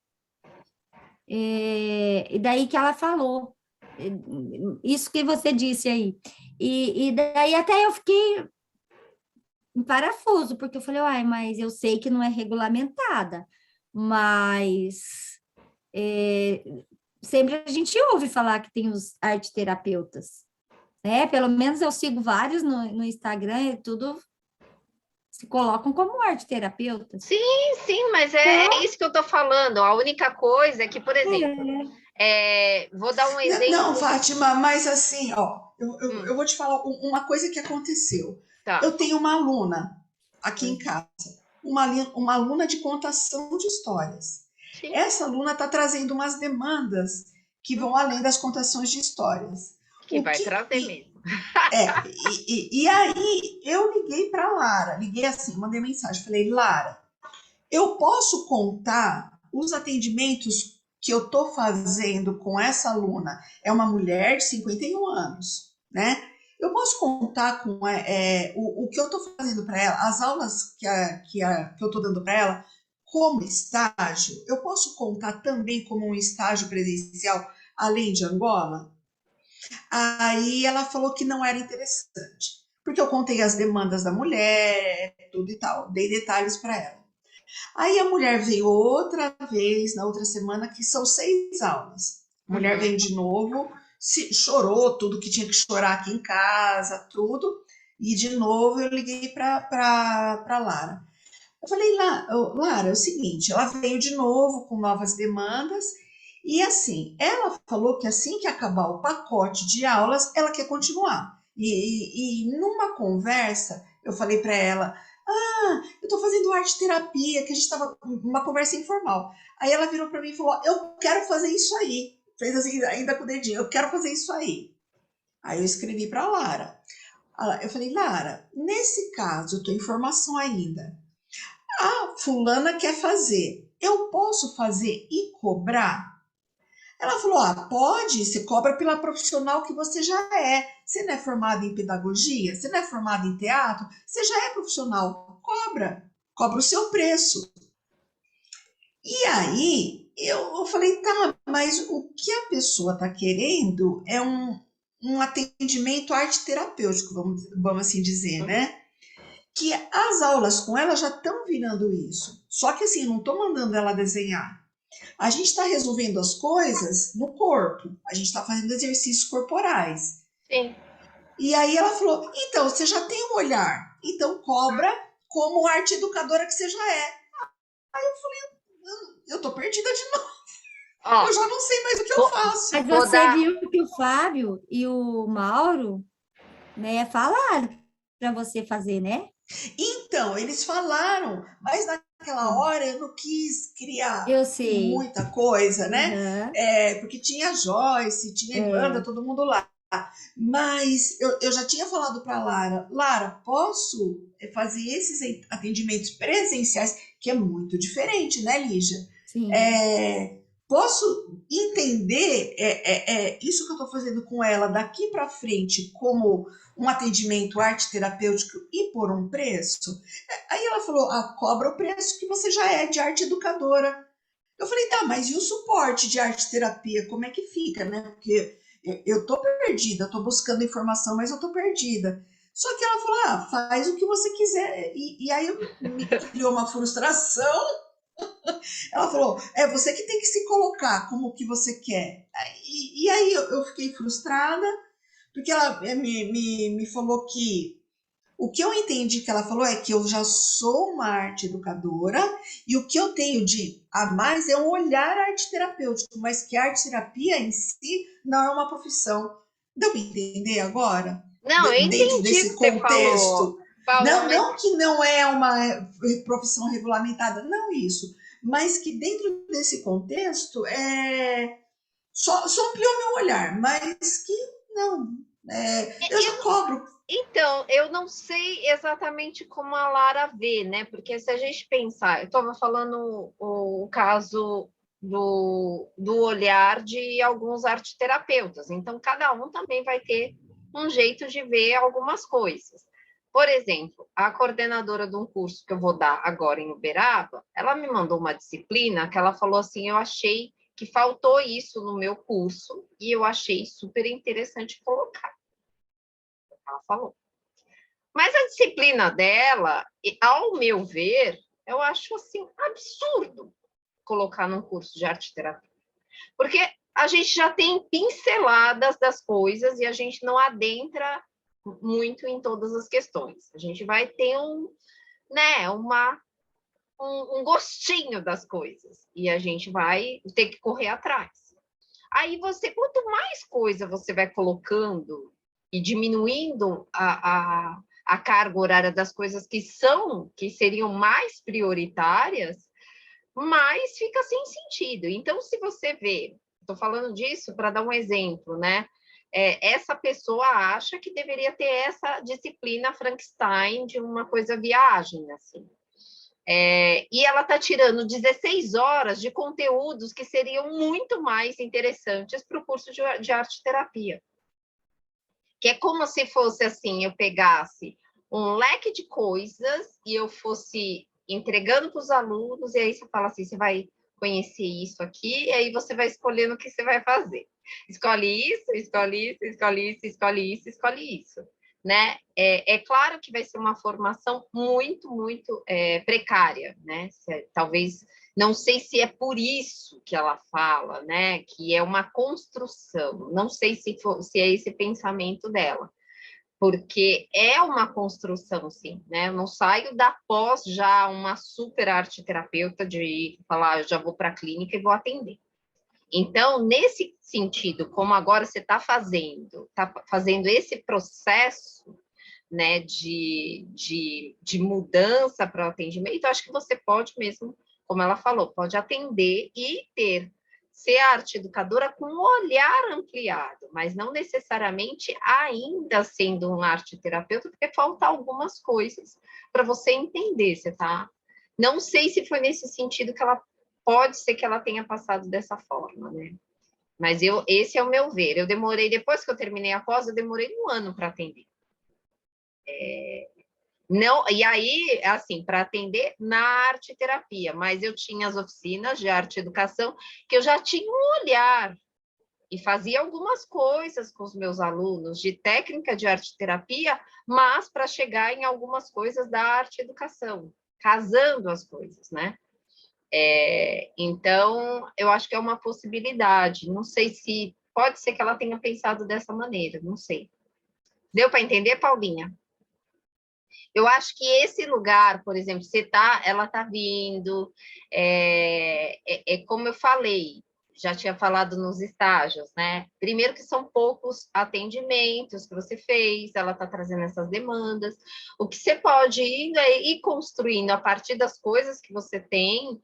E daí que ela falou, isso que você disse aí. E daí até eu fiquei em parafuso, porque eu falei, uai, mas eu sei que não é regulamentada, mas sempre a gente ouve falar que tem os arte-terapeutas, né? Pelo menos eu sigo vários no Instagram e tudo se colocam como arte-terapeuta. Sim, mas é isso que eu estou falando. A única coisa é que, por exemplo, vou dar um exemplo. Não, Fátima, mas assim, ó, eu vou te falar uma coisa que aconteceu. Tá. Eu tenho uma aluna aqui em casa, uma aluna de contação de histórias. Sim. Essa aluna está trazendo umas demandas que vão além das contações de histórias. Que vai trazer mesmo. E aí eu liguei para Lara, liguei assim, mandei mensagem, falei, Lara, eu posso contar os atendimentos que eu estou fazendo com essa aluna? É uma mulher de 51 anos, né? eu posso contar com o que eu estou fazendo para ela, as aulas que eu estou dando para ela, como estágio, eu posso contar também como um estágio presencial, além de Angola? Aí ela falou que não era interessante, porque eu contei as demandas da mulher, tudo e tal, dei detalhes para ela. Aí a mulher veio outra vez, na outra semana, que são 6 aulas. A mulher veio de novo, chorou tudo que tinha que chorar aqui em casa, tudo. E de novo eu liguei para Lara. Eu falei, Lara, é o seguinte, ela veio de novo com novas demandas. E assim, ela falou que assim que acabar o pacote de aulas, ela quer continuar. E numa conversa, eu falei para ela, eu tô fazendo arte terapia, que a gente tava uma conversa informal. Aí ela virou para mim e falou, eu quero fazer isso aí. Fez assim, ainda com o dedinho, eu quero fazer isso aí. Aí eu escrevi para Lara. Eu falei, Lara, nesse caso, eu tô em formação ainda. A fulana quer fazer. Eu posso fazer e cobrar? Ela falou, pode, você cobra pela profissional que você já é. Você não é formada em pedagogia? Você não é formada em teatro? Você já é profissional? Cobra o seu preço. E aí, eu falei, tá, mas o que a pessoa está querendo é um atendimento arte-terapêutico, vamos assim dizer, né? Que as aulas com ela já estão virando isso. Só que assim, não estou mandando ela desenhar. A gente está resolvendo as coisas no corpo. A gente está fazendo exercícios corporais. Sim. E aí ela falou, então, você já tem um olhar. Então, cobra como arte educadora que você já é. Aí eu falei, eu tô perdida de novo. Eu já não sei mais o que eu faço. Mas você viu que o Fábio e o Mauro, né, falaram para você fazer, né? Então, eles falaram, mas naquela hora eu não quis criar Eu sei. muita coisa, né? Uhum. Porque tinha a Joyce, tinha a Ivanda, todo mundo lá. Mas eu já tinha falado para Lara, posso fazer esses atendimentos presenciais, que é muito diferente, né, Lígia? Sim. Posso entender isso que eu estou fazendo com ela daqui para frente como um atendimento arte terapêutico e por um preço? Aí ela falou, cobra o preço que você já é de arte educadora. Eu falei, tá, mas e o suporte de arte terapia, como é que fica, né? Porque eu tô perdida, eu tô buscando informação, mas eu tô perdida. Só que ela falou, faz o que você quiser. E aí me criou uma frustração. Ela falou, você que tem que se colocar como que você quer. E aí eu fiquei frustrada, porque ela me falou que o que eu entendi que ela falou é que eu já sou uma arte educadora e o que eu tenho de a mais é um olhar arte terapêutico, mas que a arte terapia em si não é uma profissão. Deu para entender agora? Não, eu Dentro entendi o desse que você contexto. falou, mas... Não que não é uma profissão regulamentada, não isso, mas que dentro desse contexto só ampliou meu olhar, mas que não, eu já cobro. Então, eu não sei exatamente como a Lara vê, né? Porque se a gente pensar, eu estava falando o caso do olhar de alguns arteterapeutas, então cada um também vai ter um jeito de ver algumas coisas. Por exemplo, a coordenadora de um curso que eu vou dar agora em Uberaba, ela me mandou uma disciplina que ela falou assim, eu achei que faltou isso no meu curso e eu achei super interessante colocar. Ela falou. Mas a disciplina dela, ao meu ver, eu acho assim absurdo colocar num curso de arte terapia. Porque a gente já tem pinceladas das coisas e a gente não adentra muito em todas as questões. A gente vai ter um gostinho das coisas e a gente vai ter que correr atrás. Aí quanto mais coisa você vai colocando e diminuindo a carga horária das coisas que seriam mais prioritárias, mais fica sem sentido. Então, se você vê, estou falando disso para dar um exemplo, né? Essa pessoa acha que deveria ter essa disciplina Frankenstein de uma coisa viagem, assim. E ela está tirando 16 horas de conteúdos que seriam muito mais interessantes para o curso de arte terapia. que é como se fosse assim, eu pegasse um leque de coisas e eu fosse entregando para os alunos, e aí você fala assim, você vai conhecer isso aqui, e aí você vai escolhendo o que você vai fazer. Escolhe isso, escolhe isso, escolhe isso, escolhe isso, escolhe isso, né? É claro que vai ser uma formação muito, muito precária, né? Talvez, não sei se é por isso que ela fala, né? Que é uma construção, não sei se é esse pensamento dela, porque é uma construção, sim, né? Eu não saio da pós já uma super arte terapeuta de falar, eu já vou para a clínica e vou atender. Então, nesse sentido, como agora você está fazendo esse processo, né, de mudança para o atendimento, eu acho que você pode mesmo, como ela falou, pode atender e ser arte educadora com um olhar ampliado, mas não necessariamente ainda sendo um arte terapeuta, porque falta algumas coisas para você entender, você tá? Não sei se foi nesse sentido que ela pode ser que ela tenha passado dessa forma, né? Mas esse é o meu ver. Eu demorei, depois que eu terminei a pós, eu demorei 1 ano para atender. Não, e aí, assim, para atender na arte terapia, mas eu tinha as oficinas de arte e educação que eu já tinha um olhar e fazia algumas coisas com os meus alunos de técnica de arte terapia, mas para chegar em algumas coisas da arte e educação, casando as coisas, né? Então, eu acho que é uma possibilidade. Não sei se pode ser que ela tenha pensado dessa maneira, não sei. Deu para entender, Paulinha? Eu acho que esse lugar, por exemplo, ela está vindo, como eu falei, já tinha falado nos estágios, né? Primeiro que são poucos atendimentos que você fez, ela está trazendo essas demandas. O que você pode ir construindo a partir das coisas que você tem,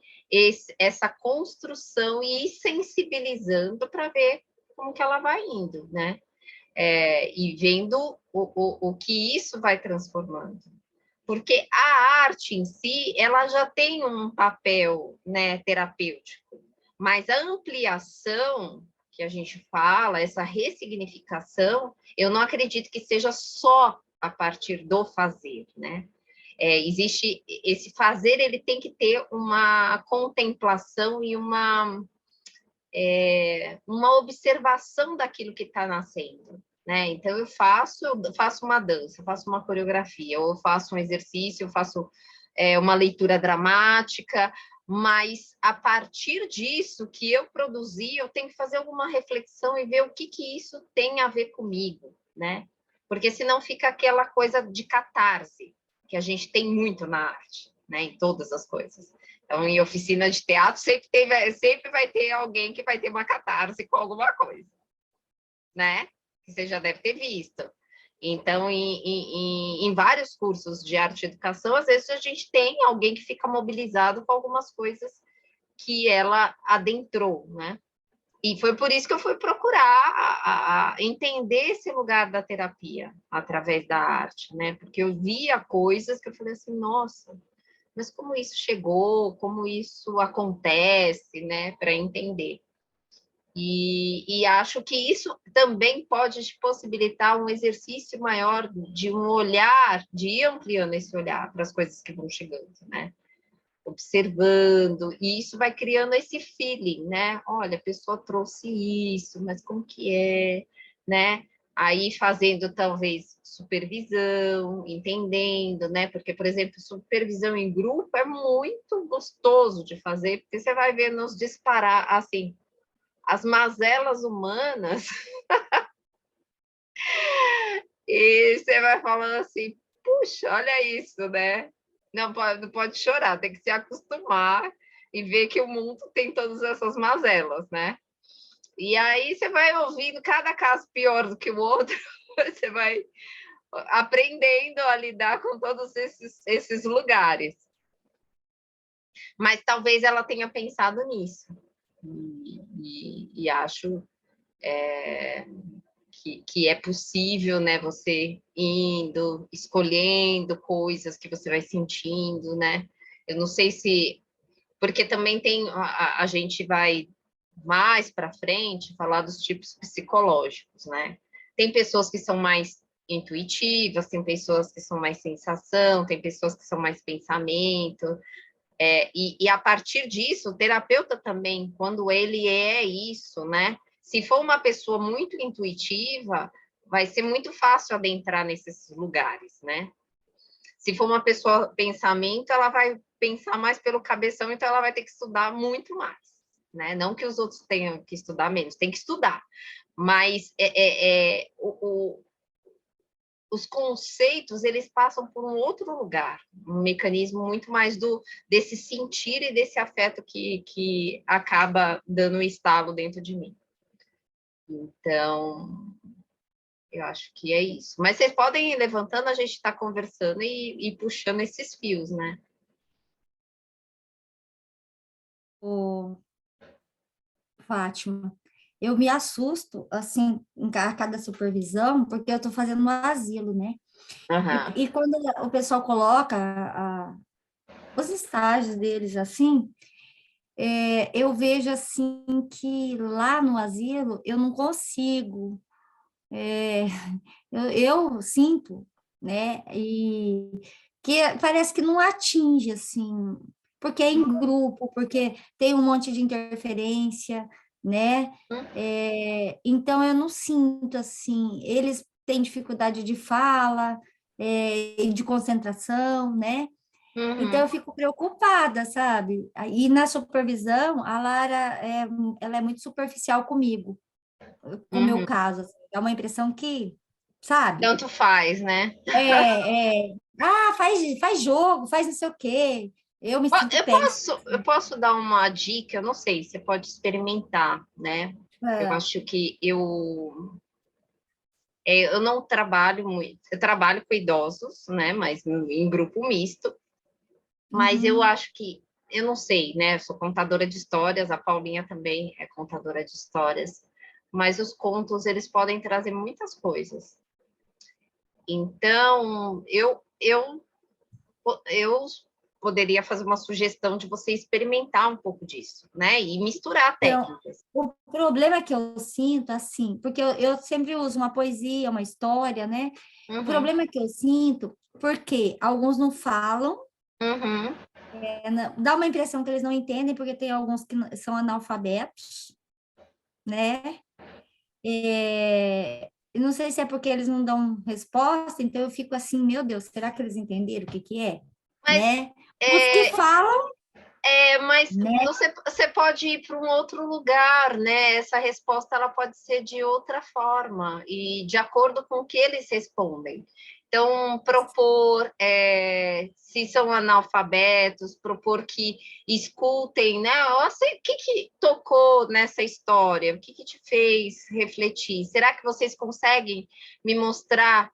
essa construção e ir sensibilizando para ver como que ela vai indo, né? E vendo o que isso vai transformando. Porque a arte em si, ela já tem um papel, né, terapêutico, mas a ampliação que a gente fala, essa ressignificação, eu não acredito que seja só a partir do fazer, né? Existe esse fazer, ele tem que ter uma contemplação e uma observação daquilo que está nascendo, né? Então, eu faço uma dança, eu faço uma coreografia, ou eu faço um exercício, eu faço uma leitura dramática, mas a partir disso que eu produzi, eu tenho que fazer alguma reflexão e ver o que isso tem a ver comigo, né? Porque senão fica aquela coisa de catarse, que a gente tem muito na arte, né? Em todas as coisas. Então, em oficina de teatro, sempre vai ter alguém que vai ter uma catarse com alguma coisa, né? Que você já deve ter visto. Então, em vários cursos de arte e educação, às vezes a gente tem alguém que fica mobilizado com algumas coisas que ela adentrou, né? E foi por isso que eu fui procurar entender esse lugar da terapia através da arte, né? Porque eu via coisas que eu falei assim, nossa, mas como isso chegou, como isso acontece, né, para entender. E acho que isso também pode te possibilitar um exercício maior de um olhar, de ir ampliando esse olhar para as coisas que vão chegando, né? Observando, e isso vai criando esse feeling, né? Olha, a pessoa trouxe isso, mas como que é, né? Aí fazendo talvez supervisão, entendendo, né? Porque, por exemplo, supervisão em grupo é muito gostoso de fazer, porque você vai ver nos disparar, assim, as mazelas humanas, e você vai falando assim, puxa, olha isso, né? Não pode chorar, tem que se acostumar e ver que o mundo tem todas essas mazelas, né? E aí você vai ouvindo cada caso pior do que o outro, você vai aprendendo a lidar com todos esses lugares. Mas talvez ela tenha pensado nisso. E acho que é possível, né? Você indo, escolhendo coisas que você vai sentindo, né? Eu não sei se... Porque também tem... A gente vai mais para frente falar dos tipos psicológicos, né? Tem pessoas que são mais intuitivas, tem pessoas que são mais sensação, tem pessoas que são mais pensamento, e a partir disso, o terapeuta também, quando ele é isso, né? Se for uma pessoa muito intuitiva, vai ser muito fácil adentrar nesses lugares, né? Se for uma pessoa pensamento, ela vai pensar mais pelo cabeção, então ela vai ter que estudar muito mais, né? Não que os outros tenham que estudar menos, tem que estudar, mas os conceitos, eles passam por um outro lugar, um mecanismo muito mais desse sentir e desse afeto que acaba dando um estalo dentro de mim. Então, eu acho que é isso. Mas vocês podem ir levantando, a gente está conversando e puxando esses fios, né? Ô, Fátima, eu me assusto, assim, em cada supervisão, porque eu estou fazendo um asilo, né? Uhum. E quando o pessoal coloca os estágios deles assim, eu vejo assim que lá no asilo eu não consigo, eu sinto, né? E que parece que não atinge assim, porque é em grupo, porque tem um monte de interferência, né? Então eu não sinto assim, eles têm dificuldade de fala, e de concentração, né? Então, eu fico preocupada, sabe? E na supervisão, a Lara, ela é muito superficial comigo, com o meu caso. Assim, dá uma impressão que, sabe? Tanto faz, né? Faz jogo, faz não sei o quê. Eu me sinto péssima. Eu posso dar uma dica, eu não sei, você pode experimentar, né? Eu É. acho que eu não trabalho muito, eu trabalho com idosos, né? Mas em grupo misto, mas eu Uhum. acho que, eu não sei, né? Eu sou contadora de histórias, a Paulinha também é contadora de histórias, mas os contos, eles podem trazer muitas coisas. Então, eu poderia fazer uma sugestão de você experimentar um pouco disso, né? E misturar Então, técnicas. o problema que eu sinto, assim, porque eu sempre uso uma poesia, uma história, né? O Uhum, problema que eu sinto, porque alguns não falam, uhum, dá uma impressão que eles não entendem, porque tem alguns que são analfabetos, né? Eu não sei se é porque eles não dão resposta, então eu fico assim, meu Deus, será que eles entenderam o que que é? mas Né? Os que falam, mas né? você pode ir para um outro lugar, né? Essa resposta ela pode ser de outra forma e de acordo com o que eles respondem. Então, propor, se são analfabetos, propor que escutem, né? Nossa, o que tocou nessa história? O que te fez refletir? Será que vocês conseguem me mostrar,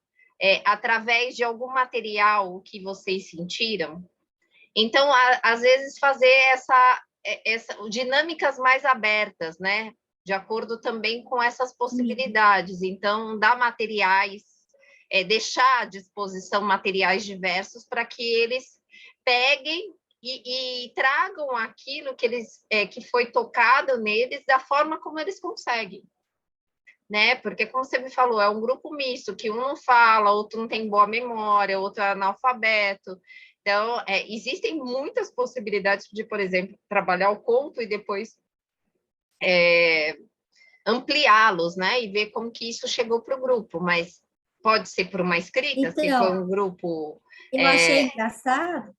através de algum material, o que vocês sentiram? Então, às vezes, fazer essa dinâmicas mais abertas, né? De acordo também com essas possibilidades. Então, dar materiais, deixar à disposição materiais diversos para que eles peguem e tragam aquilo que foi tocado neles da forma como eles conseguem. Né? Porque, como você me falou, é um grupo misto, que um não fala, outro não tem boa memória, outro é analfabeto. Então, existem muitas possibilidades de, por exemplo, trabalhar o conto e depois ampliá-los, né? E ver como que isso chegou para o grupo. Mas pode ser por uma escrita, se for Então, um grupo... eu achei engraçado,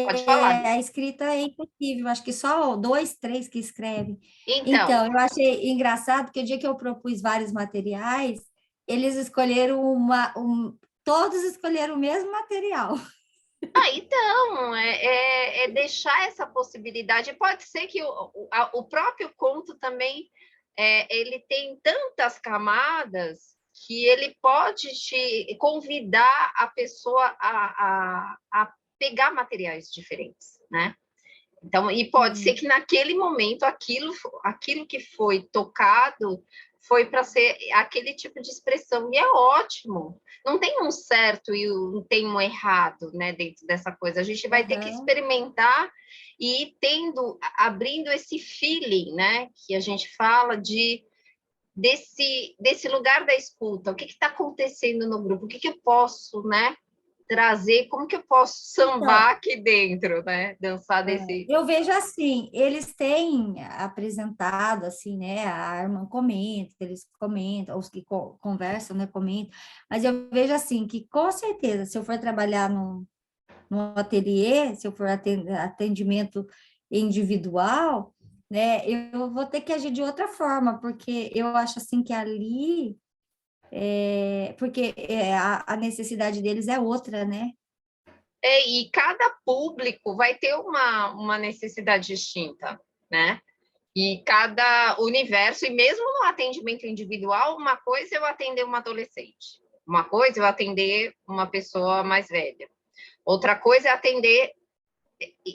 pode falar. a escrita é impossível, acho que só 2, 3 que escrevem. Então, Então, eu achei engraçado, porque o dia que eu propus vários materiais, eles escolheram todos escolheram o mesmo material. então, é deixar essa possibilidade. Pode ser que o próprio conto também ele tem tantas camadas que ele pode te convidar a pessoa a pegar materiais diferentes, né? Então, e pode ser Sim. que naquele momento aquilo que foi tocado foi para ser aquele tipo de expressão, e é ótimo. Não tem um certo e não tem um errado, né, dentro dessa coisa. A gente vai ter que Aham. experimentar e abrindo esse feeling, né, que a gente fala de desse lugar da escuta, o que está acontecendo no grupo, o que eu posso, né, trazer, como que eu posso sambar aqui dentro, né, dançar desse... Eu vejo assim, eles têm apresentado, assim, né, a irmã comenta, eles comentam, os que conversam, né, comentam, mas eu vejo assim, que com certeza, se eu for trabalhar no ateliê, se eu for atendimento individual, né, eu vou ter que agir de outra forma, porque eu acho assim que ali, porque a necessidade deles é outra, né? E cada público vai ter uma necessidade distinta, né? E cada universo, e mesmo no atendimento individual, uma coisa é eu atender uma adolescente, uma coisa é eu atender uma pessoa mais velha, outra coisa é atender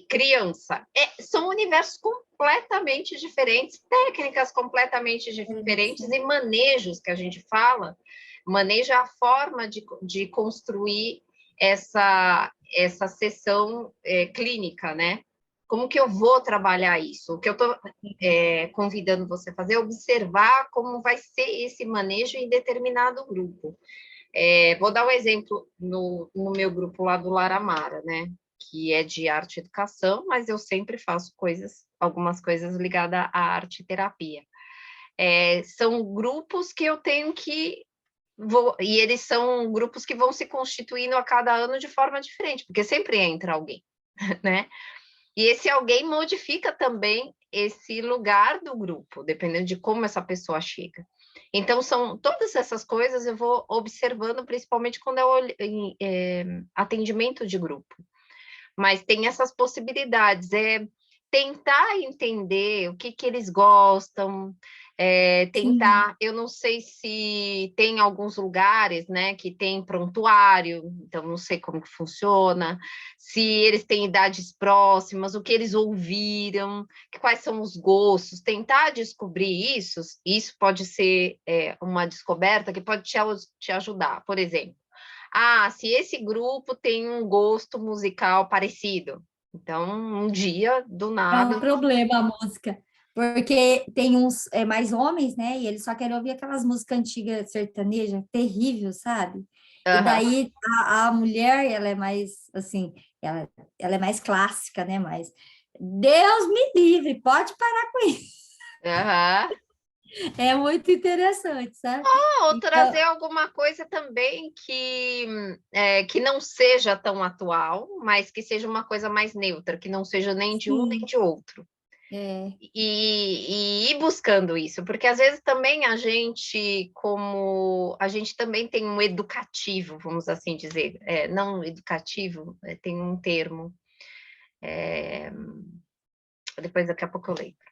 criança. São universos completamente diferentes, técnicas completamente diferentes e manejos que a gente fala, maneja a forma de construir essa sessão clínica, né? Como que eu vou trabalhar isso? O que eu estou convidando você a fazer é observar como vai ser esse manejo em determinado grupo. Vou dar um exemplo no meu grupo lá do Laramara, né? Que é de arte e educação, mas eu sempre faço algumas coisas ligadas à arte e terapia. São grupos que eu tenho que... e eles são grupos que vão se constituindo a cada ano de forma diferente, porque sempre entra alguém, né? E esse alguém modifica também esse lugar do grupo, dependendo de como essa pessoa chega. Então, são todas essas coisas eu vou observando, principalmente quando é atendimento de grupo. Mas tem essas possibilidades, tentar entender o que eles gostam, tentar, eu não sei se tem alguns lugares, né, que tem prontuário, então não sei como que funciona, se eles têm idades próximas, o que eles ouviram, quais são os gostos, tentar descobrir isso pode ser uma descoberta que pode te ajudar, por exemplo. Se esse grupo tem um gosto musical parecido, então um dia, do É nada... um problema a música, porque tem uns mais homens, né? E eles só querem ouvir aquelas músicas antigas sertanejas, terrível, sabe? E daí a mulher, ela é mais assim, ela é mais clássica, né? Mas Deus me livre, pode parar com isso. É muito interessante, sabe? Ou Então, trazer alguma coisa também que não seja tão atual, mas que seja uma coisa mais neutra, que não seja nem de um nem sim, de outro. E ir buscando isso, porque às vezes também a gente também tem um educativo, vamos assim dizer, não educativo, tem um termo, depois daqui a pouco eu lembro.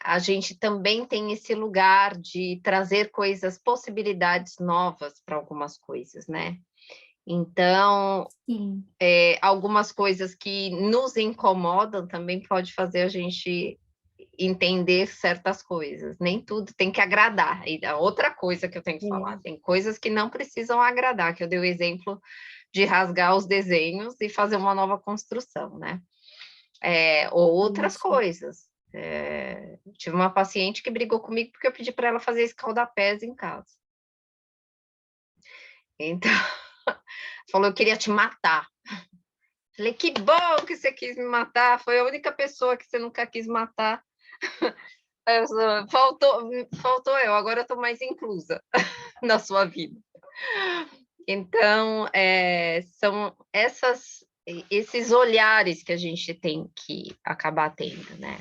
A gente também tem esse lugar de trazer possibilidades novas para algumas coisas, né? Então, algumas coisas que nos incomodam também pode fazer a gente entender certas coisas. Nem tudo tem que agradar. E a outra coisa que eu tenho que falar, tem coisas que não precisam agradar, que eu dei o exemplo de rasgar os desenhos e fazer uma nova construção, né? Ou outras coisas. Tive uma paciente que brigou comigo porque eu pedi para ela fazer escaldapés em casa. Então, falou, eu queria te matar. Falei, que bom que você quis me matar, foi a única pessoa que você nunca quis matar. Faltou eu, agora eu estou mais inclusa na sua vida. Então, são esses olhares que a gente tem que acabar tendo, né?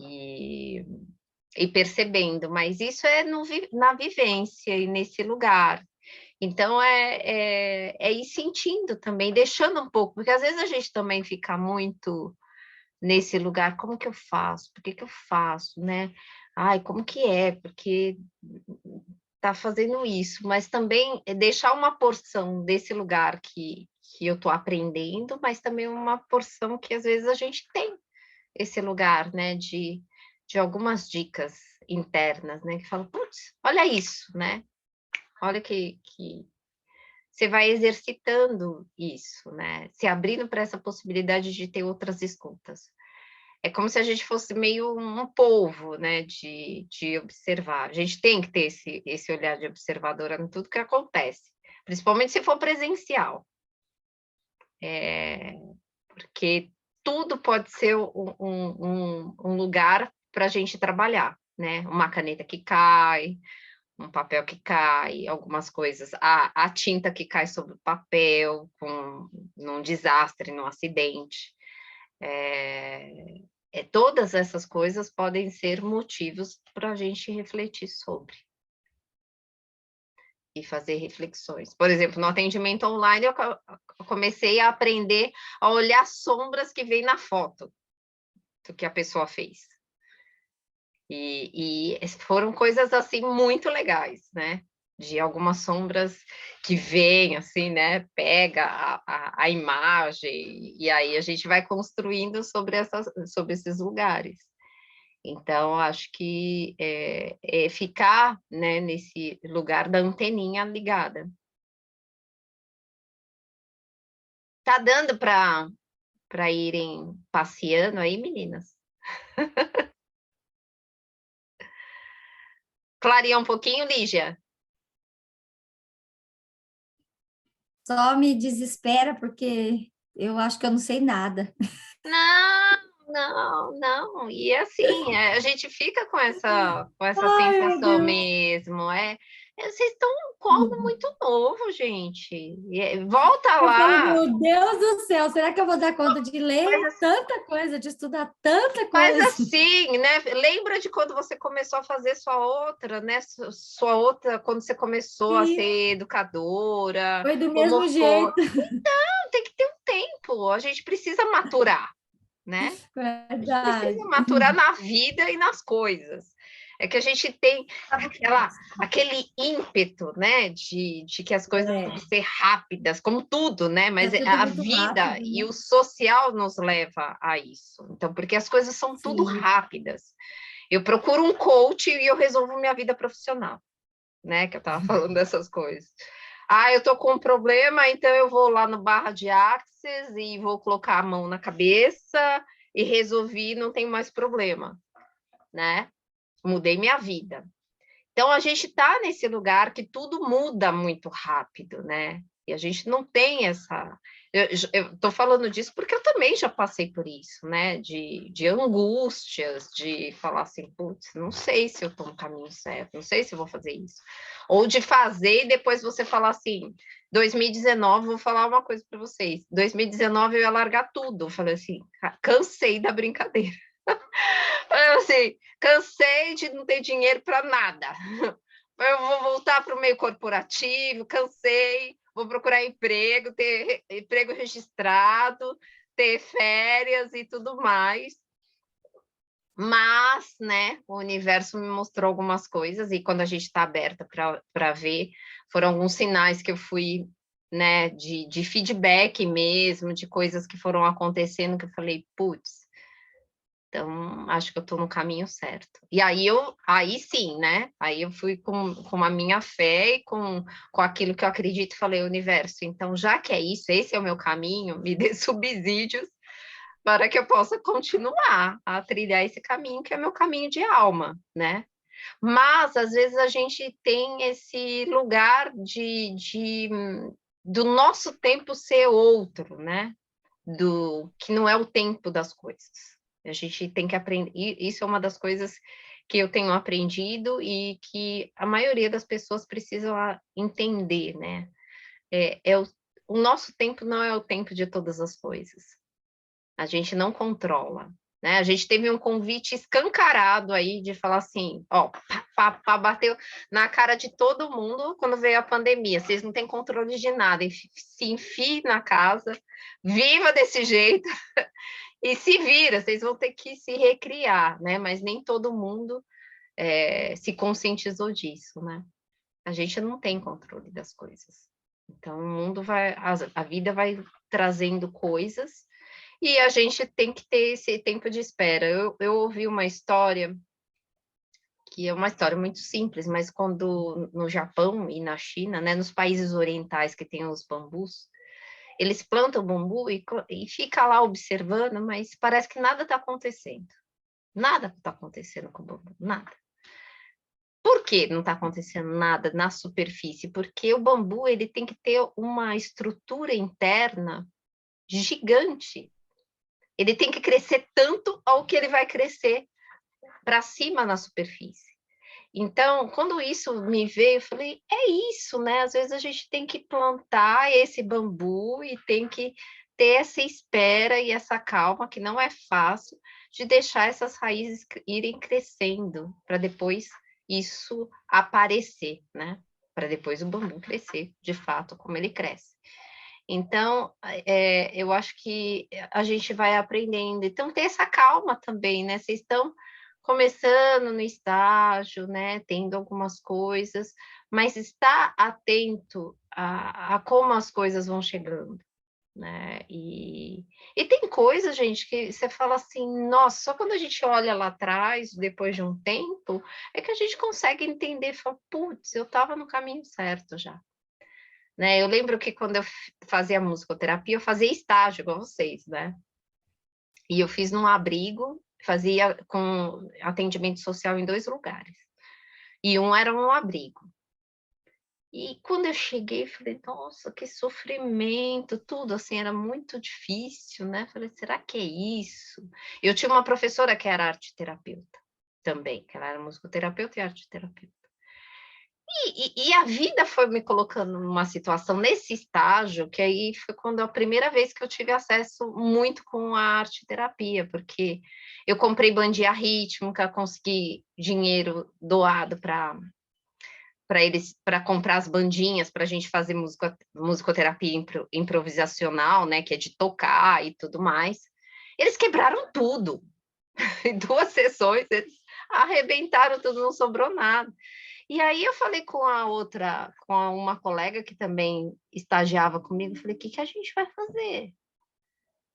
E percebendo, mas isso é na vivência e nesse lugar. Então, ir sentindo também, deixando um pouco, porque às vezes a gente também fica muito nesse lugar, como que eu faço? Por que eu faço, né? Ai, como que é? Porque tá fazendo isso, mas também deixar uma porção desse lugar que eu tô aprendendo, mas também uma porção que às vezes a gente tem esse lugar, né, de algumas dicas internas, né, que falam, putz, olha isso, né? Olha que você vai exercitando isso, né? Se abrindo para essa possibilidade de ter outras escutas. é como se a gente fosse meio um polvo, né, de observar. A gente tem que ter esse olhar de observadora em tudo que acontece, principalmente se for presencial. Porque tudo pode ser um lugar para a gente trabalhar, né? Uma caneta que cai, um papel que cai, algumas coisas, a tinta que cai sobre o papel, num desastre, num acidente. Todas essas coisas podem ser motivos para a gente refletir sobre e fazer reflexões. Por exemplo, no atendimento online, eu comecei a aprender a olhar sombras que vem na foto do que a pessoa fez. E foram coisas, assim, muito legais, né? De algumas sombras que vêm, assim, né? Pega a imagem, e aí a gente vai construindo sobre esses lugares. Então, acho que ficar, né, nesse lugar da anteninha ligada. Tá dando para irem passeando aí, meninas? Clarear um pouquinho, Lígia? Só me desespera porque eu acho que eu não sei nada. Não. E assim, a gente fica com essa Ai, meu sensação Deus. mesmo. Vocês estão um colo muito novo, gente. Volta Eu falo, lá. meu Deus do céu, será que eu vou dar conta de ler Faz, tanta coisa, de estudar tanta faz coisa? assim, né? Lembra de quando você começou a fazer sua outra, né? Sua outra, quando você começou a E ser educadora, foi do como mesmo foi. jeito. Não, tem que ter um tempo. A gente precisa maturar, né? A gente precisa Verdade. maturar na vida e nas coisas. É que a gente tem aquele ímpeto, né, de que as coisas têm que ser rápidas, como tudo, né? Mas Tá tudo a muito vida rápido, e né? o social nos leva a isso. Então, porque as coisas são tudo Sim. rápidas. Eu procuro um coach e eu resolvo minha vida profissional, né? Que eu estava falando dessas coisas. Eu tô com um problema, então eu vou lá no barra de Axis e vou colocar a mão na cabeça e resolvi, não tem mais problema, né? Mudei minha vida. Então, a gente está nesse lugar que tudo muda muito rápido, né? E a gente não tem essa... Eu estou falando disso porque eu também já passei por isso, né? De angústias, de falar assim, putz, não sei se eu estou no caminho certo, não sei se eu vou fazer isso. Ou de fazer e depois você falar assim, 2019, vou falar uma coisa para vocês, 2019 eu ia largar tudo. Eu falei assim, cansei da brincadeira. Eu, assim, cansei de não ter dinheiro para nada. Eu vou voltar para o meio corporativo, cansei, vou procurar emprego, ter emprego registrado, ter férias e tudo mais. Mas, né, o universo me mostrou algumas coisas, e quando a gente está aberta para ver, foram alguns sinais que eu fui, né, de feedback mesmo, de coisas que foram acontecendo, que eu falei, putz, então, acho que eu estou no caminho certo. E aí sim, né? Aí eu fui com a minha fé e com aquilo que eu acredito e falei, universo, então, já que é isso, esse é o meu caminho, me dê subsídios para que eu possa continuar a trilhar esse caminho, que é meu caminho de alma, né? Mas, às vezes, a gente tem esse lugar do nosso tempo ser outro, né? Que não é o tempo das coisas. A gente tem que aprender, isso é uma das coisas que eu tenho aprendido e que a maioria das pessoas precisam entender, né? O nosso tempo não é o tempo de todas as coisas. A gente não controla, né? A gente teve um convite escancarado aí de falar assim, ó, bateu na cara de todo mundo quando veio a pandemia. Vocês não têm controle de nada, se enfie na casa, viva desse jeito. E se vira, vocês vão ter que se recriar, né? Mas nem todo mundo se conscientizou disso, né? A gente não tem controle das coisas. Então, o mundo a vida vai trazendo coisas e a gente tem que ter esse tempo de espera. Eu ouvi uma história, que é uma história muito simples, mas quando no Japão e na China, né, nos países orientais que tem os bambus, eles plantam o bambu e fica lá observando, mas parece que nada está acontecendo. Nada está acontecendo com o bambu, nada. Por que não está acontecendo nada na superfície? Porque o bambu ele tem que ter uma estrutura interna gigante. Ele tem que crescer tanto ao que ele vai crescer para cima na superfície. Então, quando isso me veio, eu falei, é isso, né? Às vezes a gente tem que plantar esse bambu e tem que ter essa espera e essa calma, que não é fácil, de deixar essas raízes irem crescendo, para depois isso aparecer, né? Para depois o bambu crescer, de fato, como ele cresce. Então, eu acho que a gente vai aprendendo. Então, ter essa calma também, né? Vocês estão começando no estágio, né? Tendo algumas coisas, mas estar atento a como as coisas vão chegando, né? E tem coisa, gente, que você fala assim, nossa, só quando a gente olha lá atrás, depois de um tempo, é que a gente consegue entender, fala, putz, eu estava no caminho certo já. Né? Eu lembro que quando eu fazia musicoterapia, eu fazia estágio, igual vocês, né? E eu fiz num abrigo, fazia com atendimento social em 2 lugares. E um era um abrigo. E quando eu cheguei, falei, nossa, que sofrimento, tudo assim, era muito difícil, né? Falei, será que é isso? Eu tinha uma professora que era arteterapeuta também, que ela era musicoterapeuta e arteterapeuta. E a vida foi me colocando numa situação, nesse estágio, que aí foi quando a primeira vez que eu tive acesso muito com a arte-terapia, porque eu comprei bandinha rítmica, consegui dinheiro doado para eles, para comprar as bandinhas, para a gente fazer musicoterapia improvisacional, né, que é de tocar e tudo mais. Eles quebraram tudo. Em 2 sessões, eles arrebentaram tudo, não sobrou nada. E aí eu falei com uma colega que também estagiava comigo, falei, o que a gente vai fazer?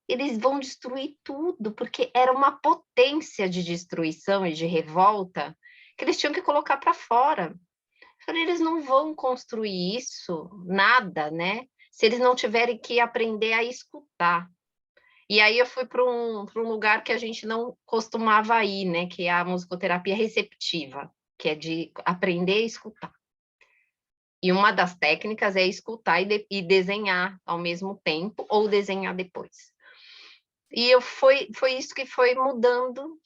Eles vão destruir tudo, porque era uma potência de destruição e de revolta que eles tinham que colocar para fora. Eu falei, eles não vão construir isso, nada, né? Se eles não tiverem que aprender a escutar. E aí eu fui para um lugar que a gente não costumava ir, né? Que é a musicoterapia receptiva, que é de aprender a escutar. E uma das técnicas é escutar e desenhar ao mesmo tempo, ou desenhar depois. E foi isso que foi mudando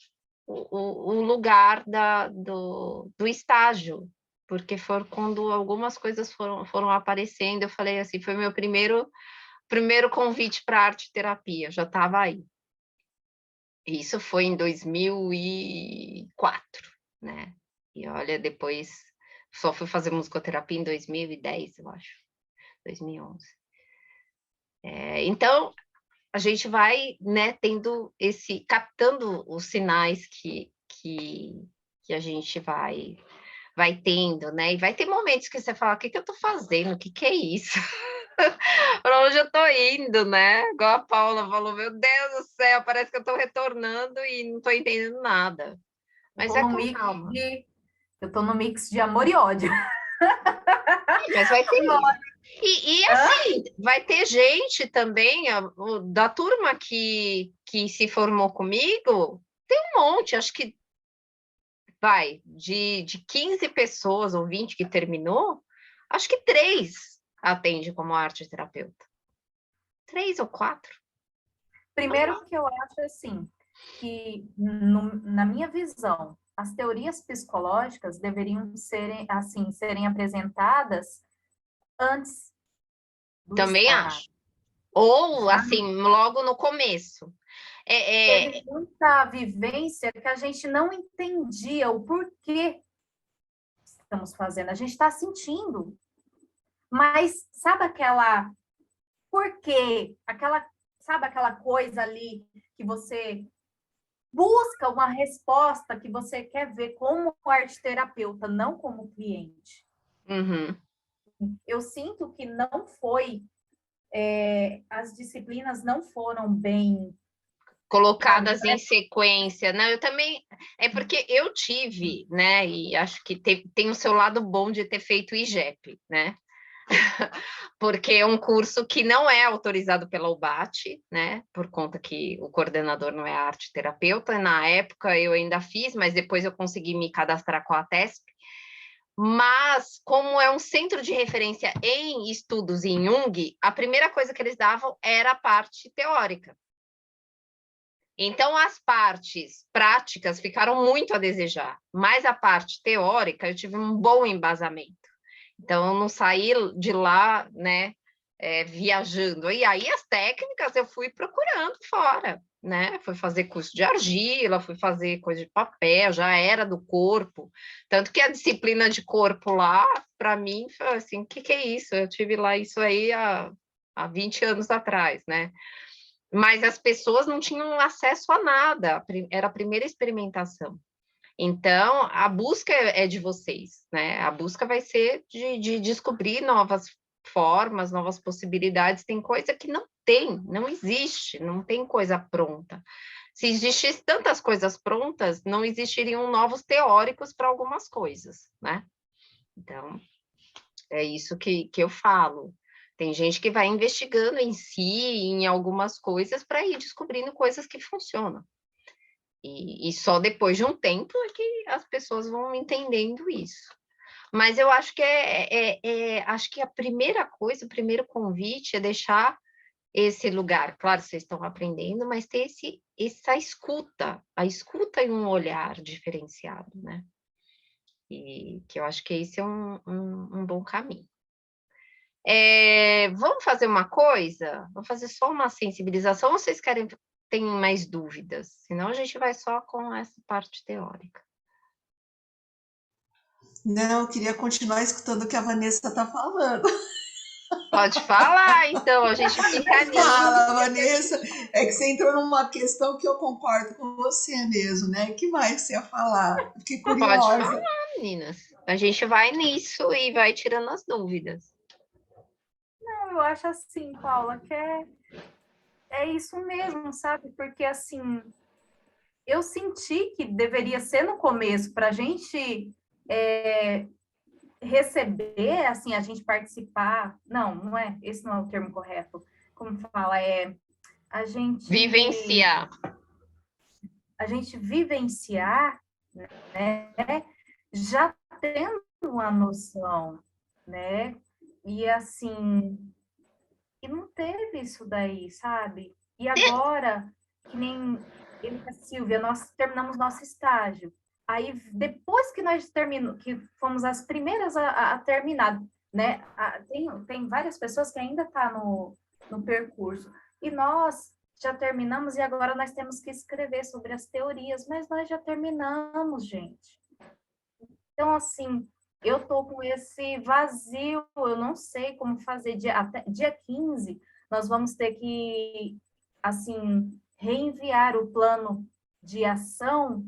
o lugar do estágio, porque foi quando algumas coisas foram aparecendo, eu falei assim, foi meu primeiro convite para arte terapia, já estava aí. Isso foi em 2004, né? E olha, depois só fui fazer musicoterapia em 2010, eu acho, 2011. Então, a gente vai, né, captando os sinais que a gente vai tendo, né? E vai ter momentos que você fala, o que eu estou fazendo? O que é isso? Para onde eu estou indo, né? Igual a Paula falou, meu Deus do céu, parece que eu estou retornando e não estou entendendo nada. Mas é com calma. Eu estou no mix de amor e ódio. Mas vai ter e assim, vai ter gente também, da turma que se formou comigo, tem um monte, acho que de 15 pessoas ou 20 que terminou, acho que 3 atende como arte terapeuta. 3 ou 4. Primeiro que eu acho assim, que na minha visão, as teorias psicológicas deveriam serem apresentadas antes do Também estágio. acho. Ou, assim, logo no começo. Teve muita vivência que a gente não entendia o porquê estamos fazendo. A gente está sentindo. Mas sabe aquela... Por quê? Sabe aquela coisa ali que você busca uma resposta que você quer ver como arte-terapeuta, não como cliente. Uhum. Eu sinto que não foi... as disciplinas não foram bem colocadas em sequência, né? Eu também, é porque eu tive, né? E acho que tem o seu lado bom de ter feito IGEP, né? porque é um curso que não é autorizado pela UBAT, né? Por conta que o coordenador não é arte terapeuta. Na época eu ainda fiz, mas depois eu consegui me cadastrar com a TESP. Mas, como é um centro de referência em estudos em Jung, a primeira coisa que eles davam era a parte teórica. Então, as partes práticas ficaram muito a desejar, mas a parte teórica eu tive um bom embasamento. Então, eu não saí de lá, né, viajando. E aí, as técnicas eu fui procurando fora, né? Fui fazer curso de argila, fui fazer coisa de papel, já era do corpo. Tanto que a disciplina de corpo lá, para mim, foi assim, o que é isso? Eu tive lá isso aí há 20 anos atrás, né? Mas as pessoas não tinham acesso a nada, era a primeira experimentação. Então, a busca é de vocês, né? A busca vai ser de descobrir novas formas, novas possibilidades. Tem coisa que não tem, não existe, não tem coisa pronta. Se existissem tantas coisas prontas, não existiriam novos teóricos para algumas coisas, né? Então, é isso que eu falo. Tem gente que vai investigando em si, em algumas coisas, para ir descobrindo coisas que funcionam. E só depois de um tempo é que as pessoas vão entendendo isso. Mas eu acho que acho que a primeira coisa, o primeiro convite é deixar esse lugar. Claro, vocês estão aprendendo, mas ter essa escuta, a escuta e um olhar diferenciado, né? E que eu acho que esse é um bom caminho. Vamos fazer uma coisa? Vamos fazer só uma sensibilização ou vocês têm mais dúvidas? Senão a gente vai só com essa parte teórica. Não, eu queria continuar escutando o que a Vanessa está falando. Pode falar, então, a gente fica nisso. Fala, Vanessa. É que você entrou numa questão que eu concordo com você mesmo, né? O que mais você ia falar? Fiquei curiosa. Pode falar, meninas. A gente vai nisso e vai tirando as dúvidas. Não, eu acho assim, Paula, que é isso mesmo, sabe? Porque, assim, eu senti que deveria ser no começo, para a gente receber, assim, a gente participar. Não é, esse não é o termo correto. Como fala, a gente... Vivenciar. A gente vivenciar, né? Já tendo uma noção, né? E, assim... E não teve isso daí, sabe? E agora, que nem eu e a Silvia, nós terminamos nosso estágio. Aí, depois que nós terminamos, que fomos as primeiras a terminar, né? Tem várias pessoas que ainda estão no percurso. E nós já terminamos e agora nós temos que escrever sobre as teorias, mas nós já terminamos, gente. Então, assim, eu tô com esse vazio, eu não sei como fazer. Até dia 15, nós vamos ter que, assim, reenviar o plano de ação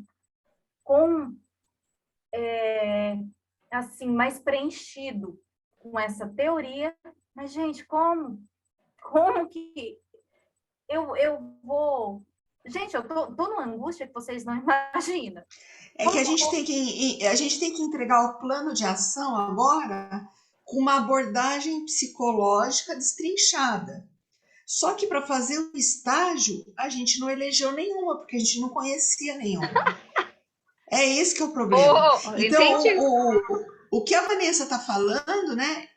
com, assim, mais preenchido com essa teoria. Mas, gente, como que eu vou... Gente, eu tô numa angústia que vocês não imaginam. É que a gente tem que entregar o plano de ação agora com uma abordagem psicológica destrinchada. Só que para fazer o estágio, a gente não elegeu nenhuma, porque a gente não conhecia nenhuma. É esse que é o problema. Então, o que a Vanessa está falando, né?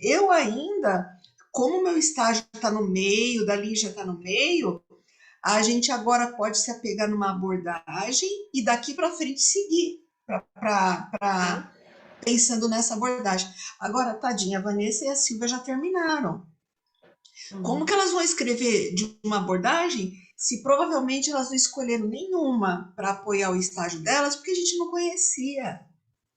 Eu ainda, como o meu estágio está no meio, da Lígia está no meio, a gente agora pode se apegar numa abordagem e daqui para frente seguir pensando nessa abordagem. Agora, tadinha, a Vanessa e a Silvia já terminaram. Como que elas vão escrever de uma abordagem se provavelmente elas não escolheram nenhuma para apoiar o estágio delas, porque a gente não conhecia,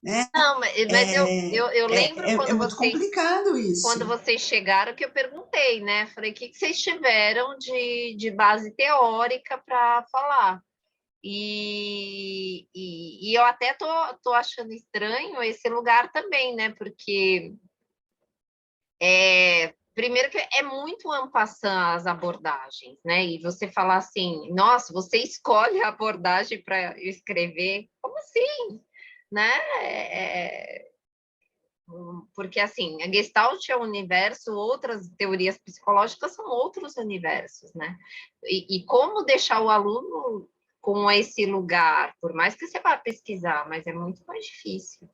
né? Não, mas eu lembro quando é muito complicado isso. Quando vocês chegaram, que eu perguntei, né? Falei, o que vocês tiveram de base teórica para falar? E eu até tô achando estranho esse lugar também, né? Porque primeiro que é muito en passant as abordagens, né? E você falar assim, nossa, você escolhe a abordagem para escrever, como assim? Né? porque assim, a Gestalt é um universo, outras teorias psicológicas são outros universos, né? E como deixar o aluno com esse lugar, por mais que você vá pesquisar, mas é muito mais difícil.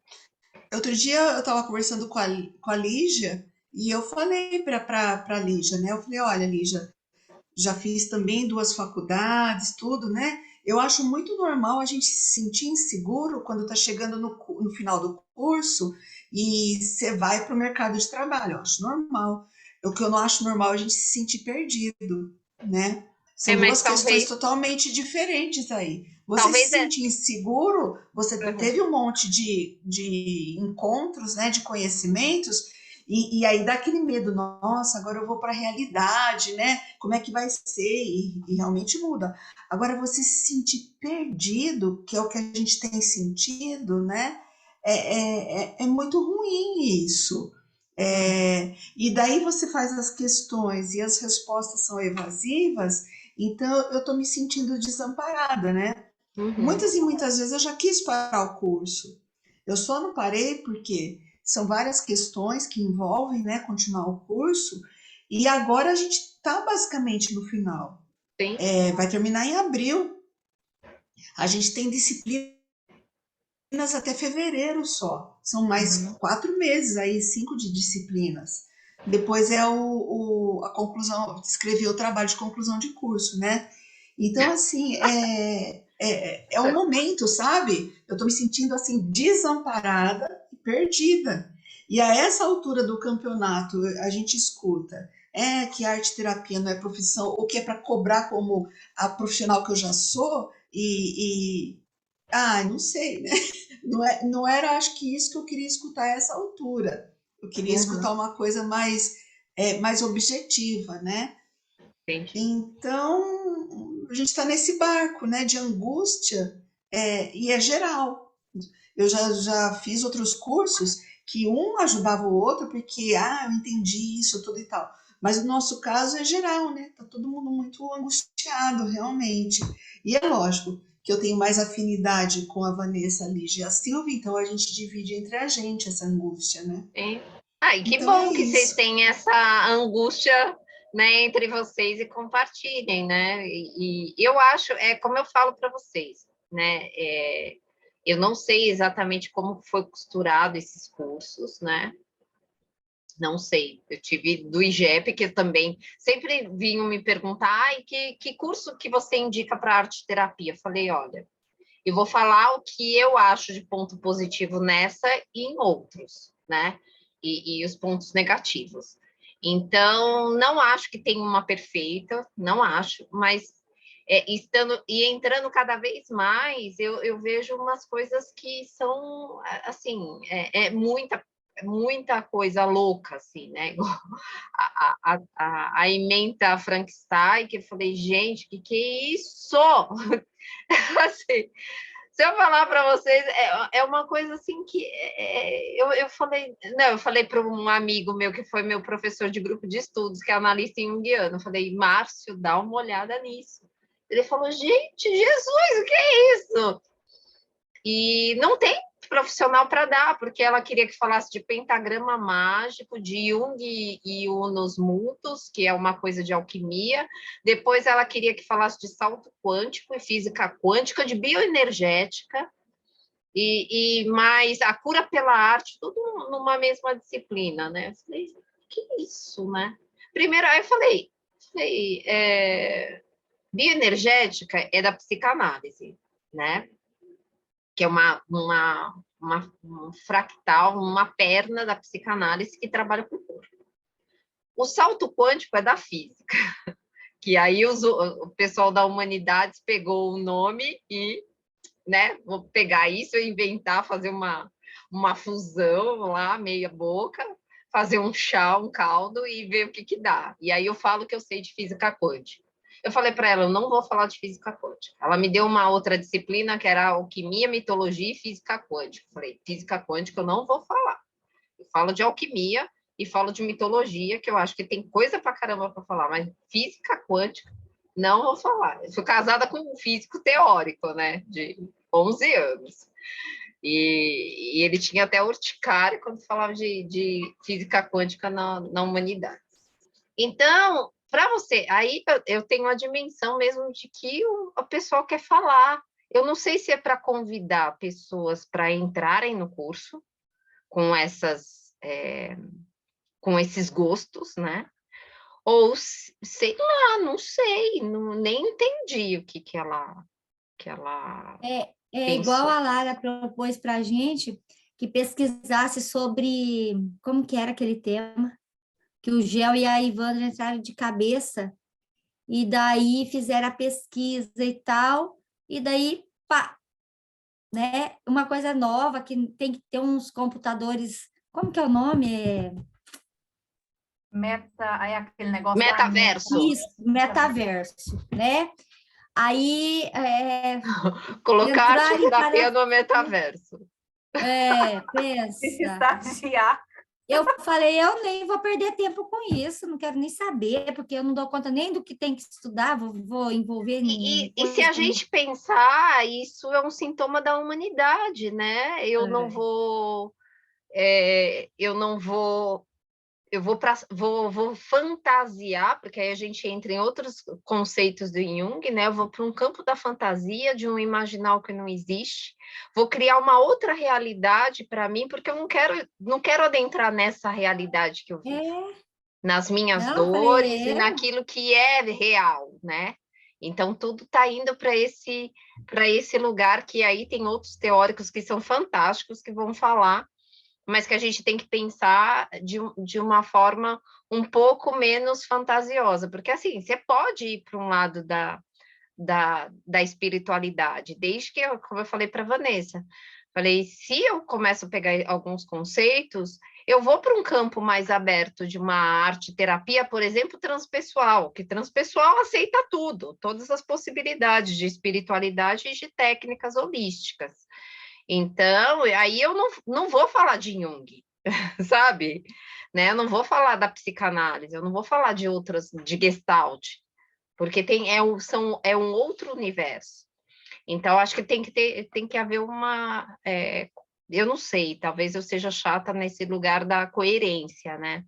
Outro dia eu estava conversando com a Lígia e eu falei para a Lígia, né? Eu falei, olha, Lígia, já fiz também 2 faculdades, tudo, né? Eu acho muito normal a gente se sentir inseguro quando está chegando no final do curso e você vai para o mercado de trabalho. Eu acho normal. O que eu não acho normal é a gente se sentir perdido, né? São Mas duas questões totalmente diferentes aí. Você se talvez sentir inseguro, você Uhum. teve um monte de encontros, né, de conhecimentos, e aí dá aquele medo, nossa, agora eu vou para a realidade, né? Como é que vai ser? E realmente muda. Agora, você se sentir perdido, que é o que a gente tem sentido, né? É muito ruim isso. E daí você faz as questões e as respostas são evasivas, então eu estou me sentindo desamparada, né? Muitas e muitas vezes eu já quis parar o curso. Eu só não parei porque são várias questões que envolvem, né, continuar o curso, e agora a gente está basicamente no final. Sim. Vai terminar em abril. A gente tem disciplinas até fevereiro só. São mais 4 meses aí, 5 de disciplinas. Depois é a conclusão, escrever o trabalho de conclusão de curso, né? Então, assim, é um momento, sabe? Eu estou me sentindo, assim, desamparada e perdida. E a essa altura do campeonato, a gente escuta que a arte-terapia não é profissão, ou que é para cobrar como a profissional que eu já sou, não sei, né? Não era, acho que isso que eu queria escutar a essa altura. Eu queria escutar uma coisa mais objetiva, né? Entendi. Então, a gente está nesse barco, né, de angústia, e é geral. Eu já fiz outros cursos que um ajudava o outro, porque, eu entendi isso, tudo e tal. Mas o nosso caso é geral, né? Tá todo mundo muito angustiado, realmente. E é lógico que eu tenho mais afinidade com a Vanessa, a Lígia e a Silvia, então a gente divide entre a gente essa angústia, né? Sim. E que Então bom é que vocês isso. têm essa angústia, né, entre vocês e compartilhem, né? E eu acho, como eu falo para vocês, né? Eu não sei exatamente como foi costurado esses cursos, né? Não sei. Eu tive do IGEP, que eu também sempre vinham me perguntar, que curso que você indica para arte terapia? Eu falei, olha, eu vou falar o que eu acho de ponto positivo nessa e em outros, né? E os pontos negativos. Então, não acho que tem uma perfeita, não acho, mas entrando cada vez mais, eu vejo umas coisas que são, assim, muita coisa louca, assim, né? A ementa Frankenstein, que eu falei, gente, que é isso? Assim, se eu falar para vocês, é uma coisa assim que eu falei, não, eu falei para um amigo meu que foi meu professor de grupo de estudos, que é analista junguiano, eu falei, Márcio, dá uma olhada nisso. Ele falou, gente, Jesus, o que é isso? E não tem profissional para dar, porque ela queria que falasse de pentagrama mágico, de Jung e Unos Mutus, que é uma coisa de alquimia. Depois ela queria que falasse de salto quântico e física quântica, de bioenergética, e mais a cura pela arte, tudo numa mesma disciplina, né? Eu falei, que isso, né? Primeiro, aí eu falei bioenergética é da psicanálise, né? Que é um fractal, uma perna da psicanálise que trabalha com o corpo. O salto quântico é da física, que aí o pessoal da humanidades pegou o nome e, né, vou pegar isso e inventar, fazer uma fusão lá, meia boca, fazer um chá, um caldo e ver o que dá. E aí eu falo que eu sei de física quântica. Eu falei para ela, eu não vou falar de física quântica. Ela me deu uma outra disciplina, que era alquimia, mitologia e física quântica. Eu falei, física quântica eu não vou falar. Eu falo de alquimia e falo de mitologia, que eu acho que tem coisa para caramba para falar, mas física quântica não vou falar. Eu sou casada com um físico teórico, né, de 11 anos. E ele tinha até urticária quando falava de física quântica na humanidade. Então, para você, aí eu tenho a dimensão mesmo de que o pessoal quer falar. Eu não sei se é para convidar pessoas para entrarem no curso com com esses gostos, né? Ou sei lá, não sei, nem entendi o que ela É igual pensou. a Lara propôs para a gente que pesquisasse sobre como que era aquele tema, que o Gel e a Ivandra entraram de cabeça, e daí fizeram a pesquisa e tal, e daí, pá, né? Uma coisa nova que tem que ter uns computadores, como que é o nome? Aí aquele negócio lá, Metaverso. Isso, metaverso, né? Aí Colocar arte entrar em terapia no metaverso. pensa. estagiar. Eu falei, eu nem vou perder tempo com isso, não quero nem saber, porque eu não dou conta nem do que tem que estudar, vou envolver em E se coisas a que eu não... gente pensar, isso é um sintoma da humanidade, né? Eu não vou vou fantasiar, porque aí a gente entra em outros conceitos do Jung, né? Eu vou para um campo da fantasia, de um imaginal que não existe, vou criar uma outra realidade para mim, porque eu não quero adentrar nessa realidade que eu vivo, nas minhas Não, eu dores e falei, naquilo que é real, né? Então, tudo está indo para esse lugar que aí tem outros teóricos que são fantásticos, que vão falar, mas que a gente tem que pensar de uma forma um pouco menos fantasiosa, porque assim, você pode ir para um lado da espiritualidade, desde que, como eu falei para a Vanessa, falei, se eu começo a pegar alguns conceitos, eu vou para um campo mais aberto de uma arte terapia, por exemplo, transpessoal, que transpessoal aceita tudo, todas as possibilidades de espiritualidade e de técnicas holísticas. Então, aí eu não vou falar de Jung, sabe? Né? Eu não vou falar da psicanálise, eu não vou falar de outras, de Gestalt, porque é um outro universo. Então, acho que tem que haver eu não sei, talvez eu seja chata nesse lugar da coerência, né?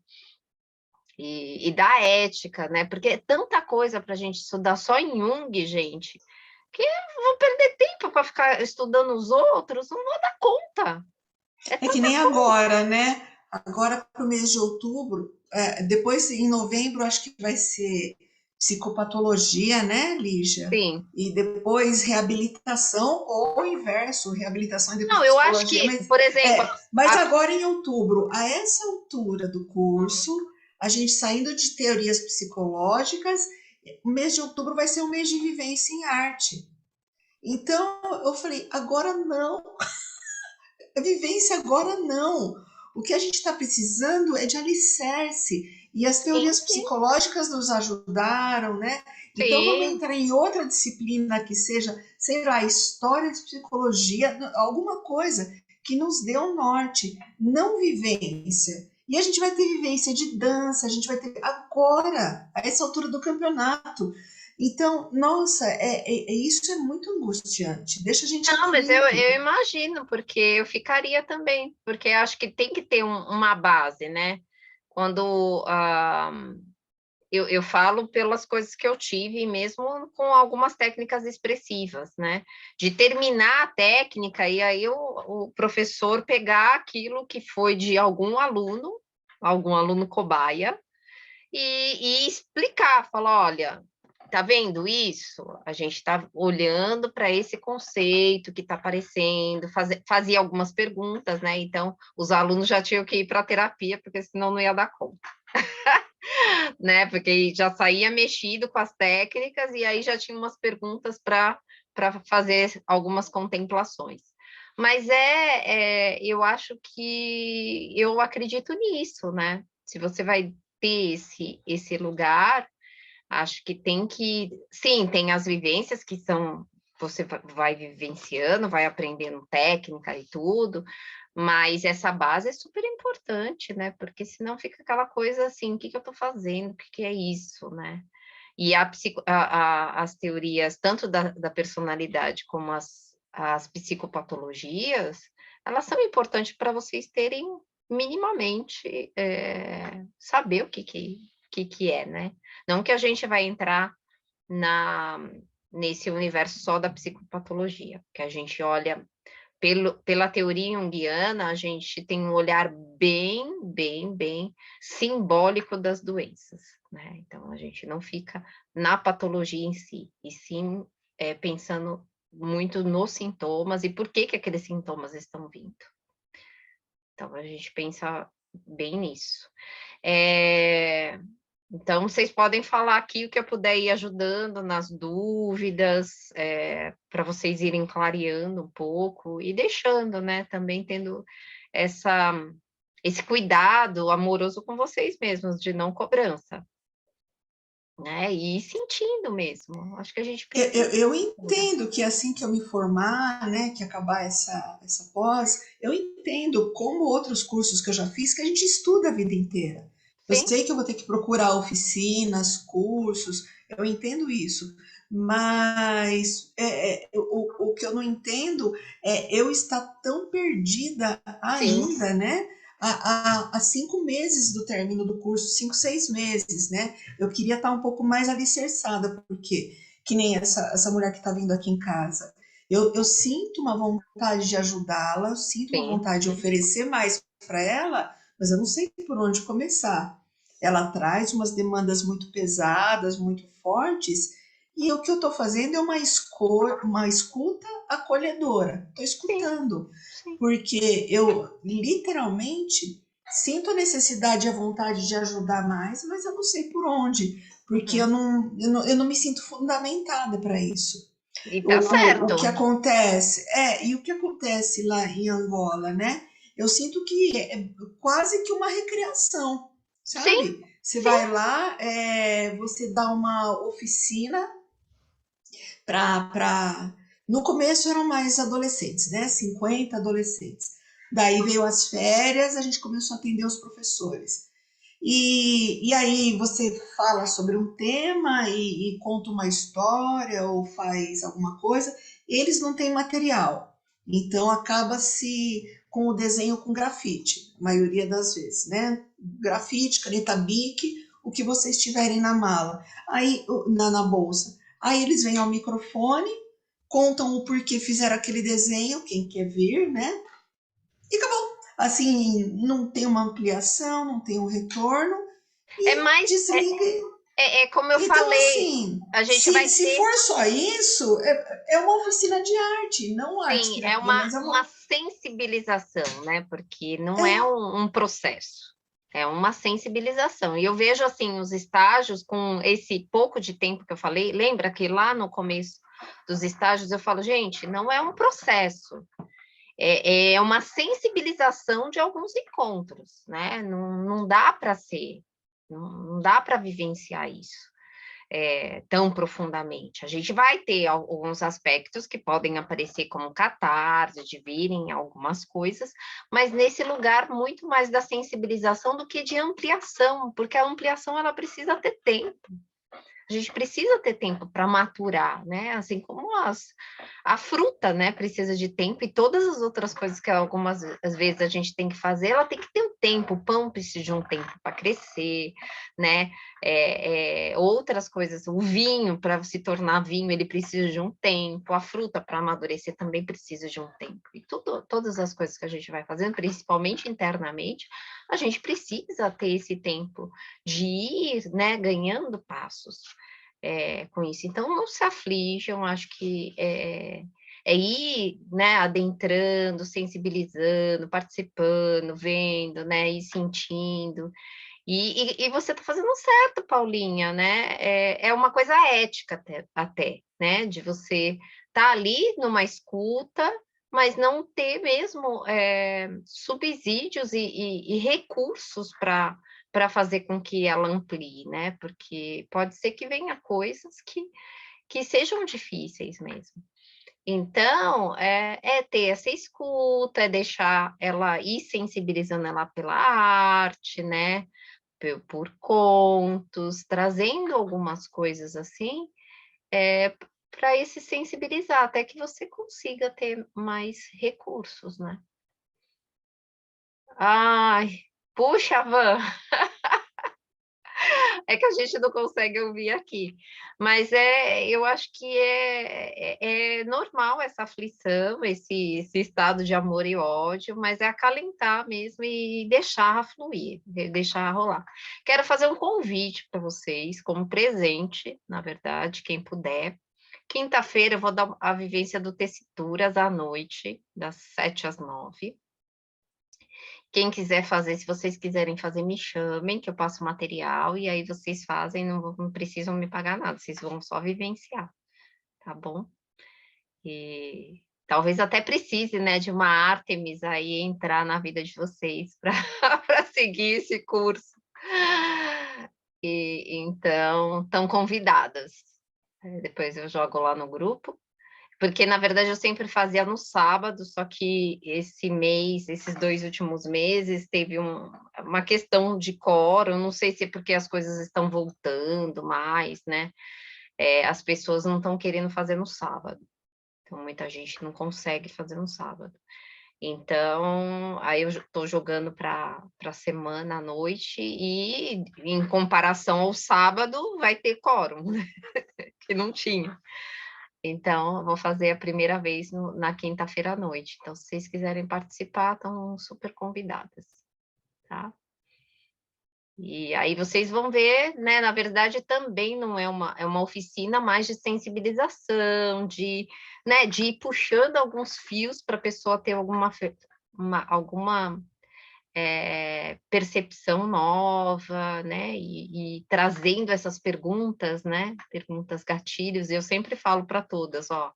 E da ética, né? Porque é tanta coisa para a gente estudar só em Jung, gente, que eu vou perder tempo para ficar estudando os outros, não vou dar conta. É que nem agora, né? Agora para o mês de outubro, depois em novembro acho que vai ser psicopatologia, né, Lígia? Sim. E depois reabilitação ou o inverso, reabilitação e depois Não, eu acho psicologia. que, por exemplo, Mas agora em outubro, a essa altura do curso, a gente saindo de teorias psicológicas, o mês de outubro vai ser um mês de vivência em arte. Então eu falei, agora não. A vivência agora não. O que a gente está precisando é de alicerce. E as teorias psicológicas nos ajudaram, né? Então vamos sim. entrar em outra disciplina que seja, sei lá, história de psicologia, alguma coisa que nos dê um norte, não vivência. E a gente vai ter vivência de dança, a gente vai ter agora, a essa altura do campeonato. Então, nossa, isso é muito angustiante. Deixa a gente Não, mas eu atento. imagino, porque eu ficaria também, porque acho que tem que ter uma base, né? Quando eu falo pelas coisas que eu tive, mesmo com algumas técnicas expressivas, né? De terminar a técnica e aí o professor pegar aquilo que foi de algum aluno cobaia, e explicar, falar, olha, tá vendo isso? A gente está olhando para esse conceito que está aparecendo, fazia algumas perguntas, né? Então, os alunos já tinham que ir para a terapia, porque senão não ia dar conta. Né? Porque já saía mexido com as técnicas e aí já tinha umas perguntas para fazer algumas contemplações. Mas eu acho que eu acredito nisso, né? Se você vai ter esse lugar, acho que sim, tem as vivências que você vai vivenciando, vai aprendendo técnica e tudo, mas essa base é super importante, né? Porque senão fica aquela coisa assim, o que eu estou fazendo? O que é isso, né? E as teorias, tanto da personalidade como as psicopatologias, elas são importantes para vocês terem minimamente saber o que é, né? Não que a gente vai entrar nesse universo só da psicopatologia, porque a gente olha pela teoria junguiana, a gente tem um olhar bem simbólico das doenças, né? Então, a gente não fica na patologia em si, e sim pensando muito nos sintomas e por que aqueles sintomas estão vindo. Então, a gente pensa bem nisso. Então, vocês podem falar aqui o que eu puder ir ajudando nas dúvidas, para vocês irem clareando um pouco e deixando, né? Também tendo esse cuidado amoroso com vocês mesmos, de não cobrança, né? E sentindo mesmo. Acho que a gente precisa. Eu entendo que assim que eu me formar, né, que acabar essa pós, eu entendo, como outros cursos que eu já fiz, que a gente estuda a vida inteira. Eu Sim. sei que eu vou ter que procurar oficinas, cursos, eu entendo isso, mas o que eu não entendo é eu estar tão perdida ainda, Sim. né? Há 5 meses do término do curso, 5, 6 meses, né? Eu queria estar um pouco mais alicerçada, porque, que nem essa mulher que está vindo aqui em casa, eu sinto uma vontade de ajudá-la, eu sinto uma Sim. vontade de oferecer mais para ela, mas eu não sei por onde começar. Ela traz umas demandas muito pesadas, muito fortes, e o que eu estou fazendo é uma escuta acolhedora. Estou Sim. escutando, Sim. porque eu literalmente sinto a necessidade e a vontade de ajudar mais, mas eu não sei por onde, porque eu não me sinto fundamentada para isso. E tá certo. O que acontece e o que acontece lá em Angola, né? Eu sinto que é quase que uma recreação, Sim. sabe? Você Sim. vai lá, você dá uma oficina para. No começo eram mais adolescentes, né? 50 adolescentes. Daí veio as férias, a gente começou a atender os professores. E aí você fala sobre um tema e conta uma história ou faz alguma coisa, eles não têm material. Então acaba-se com o desenho com grafite, a maioria das vezes, né? Grafite, caneta Bic, o que vocês tiverem na mala, aí na bolsa. Aí eles vêm ao microfone, contam o porquê fizeram aquele desenho, quem quer vir, né? E acabou. Assim, não tem uma ampliação, não tem um retorno e Mas desliga. como eu Então, falei, assim, a gente vai se ter. for só isso, é uma oficina de arte, não arte Sim, é terapia, mas é uma uma. sensibilização, né? Porque não é um processo, é uma sensibilização. E eu vejo, assim, os estágios com esse pouco de tempo que eu falei, lembra que lá no começo dos estágios eu falo, gente, não é um processo, é uma sensibilização de alguns encontros, né? Não dá para ser, não dá para vivenciar isso. Tão profundamente. A gente vai ter alguns aspectos que podem aparecer como catarse, de virem algumas coisas, mas nesse lugar muito mais da sensibilização do que de ampliação, porque a ampliação ela precisa ter tempo. A gente precisa ter tempo para maturar, né? Assim como a fruta, né? Precisa de tempo e todas as outras coisas que algumas às vezes a gente tem que fazer, ela tem que ter um tempo. O pão precisa de um tempo para crescer, né? Outras coisas, o vinho para se tornar vinho, ele precisa de um tempo. A fruta para amadurecer também precisa de um tempo. E todas as coisas que a gente vai fazendo, principalmente internamente, a gente precisa ter esse tempo de ir, né, ganhando passos com isso. Então, não se aflijam, acho que ir, né, adentrando, sensibilizando, participando, vendo, né, e sentindo. E você está fazendo certo, Paulinha, né? É uma coisa ética até, né? De você estar ali numa escuta, mas não ter mesmo subsídios e recursos para fazer com que ela amplie, né? Porque pode ser que venha coisas que sejam difíceis mesmo. Então, ter essa escuta, é deixar ela ir sensibilizando ela pela arte, né? Por contos, trazendo algumas coisas assim, para ir se sensibilizar, até que você consiga ter mais recursos, né? Ai, puxa, Van. É que a gente não consegue ouvir aqui. Mas eu acho que é normal essa aflição, esse estado de amor e ódio, mas é acalentar mesmo e deixar fluir, deixar rolar. Quero fazer um convite para vocês, como presente, na verdade, quem puder. Quinta-feira eu vou dar a vivência do Tessituras à noite, das 7 às 9. Quem quiser fazer, se vocês quiserem fazer, me chamem, que eu passo o material, e aí vocês fazem, não precisam me pagar nada, vocês vão só vivenciar, tá bom? E talvez até precise, né, de uma Ártemis aí entrar na vida de vocês para seguir esse curso. E então, estão convidadas. Depois eu jogo lá no grupo. Porque, na verdade, eu sempre fazia no sábado, só que esse mês, esses 2 últimos meses, teve uma questão de quórum, não sei se é porque as coisas estão voltando mais, né? As pessoas não estão querendo fazer no sábado. Então, muita gente não consegue fazer no sábado. Então, aí eu estou jogando para a semana à noite e, em comparação ao sábado, vai ter quórum, né? Que não tinha. Então, eu vou fazer a primeira vez na quinta-feira à noite. Então, se vocês quiserem participar, estão super convidadas, tá? E aí vocês vão ver, né? Na verdade, também não é uma oficina mais de sensibilização, né, de ir puxando alguns fios para a pessoa ter alguma percepção nova, né? E trazendo essas perguntas, né? Perguntas gatilhos. Eu sempre falo para todas, ó.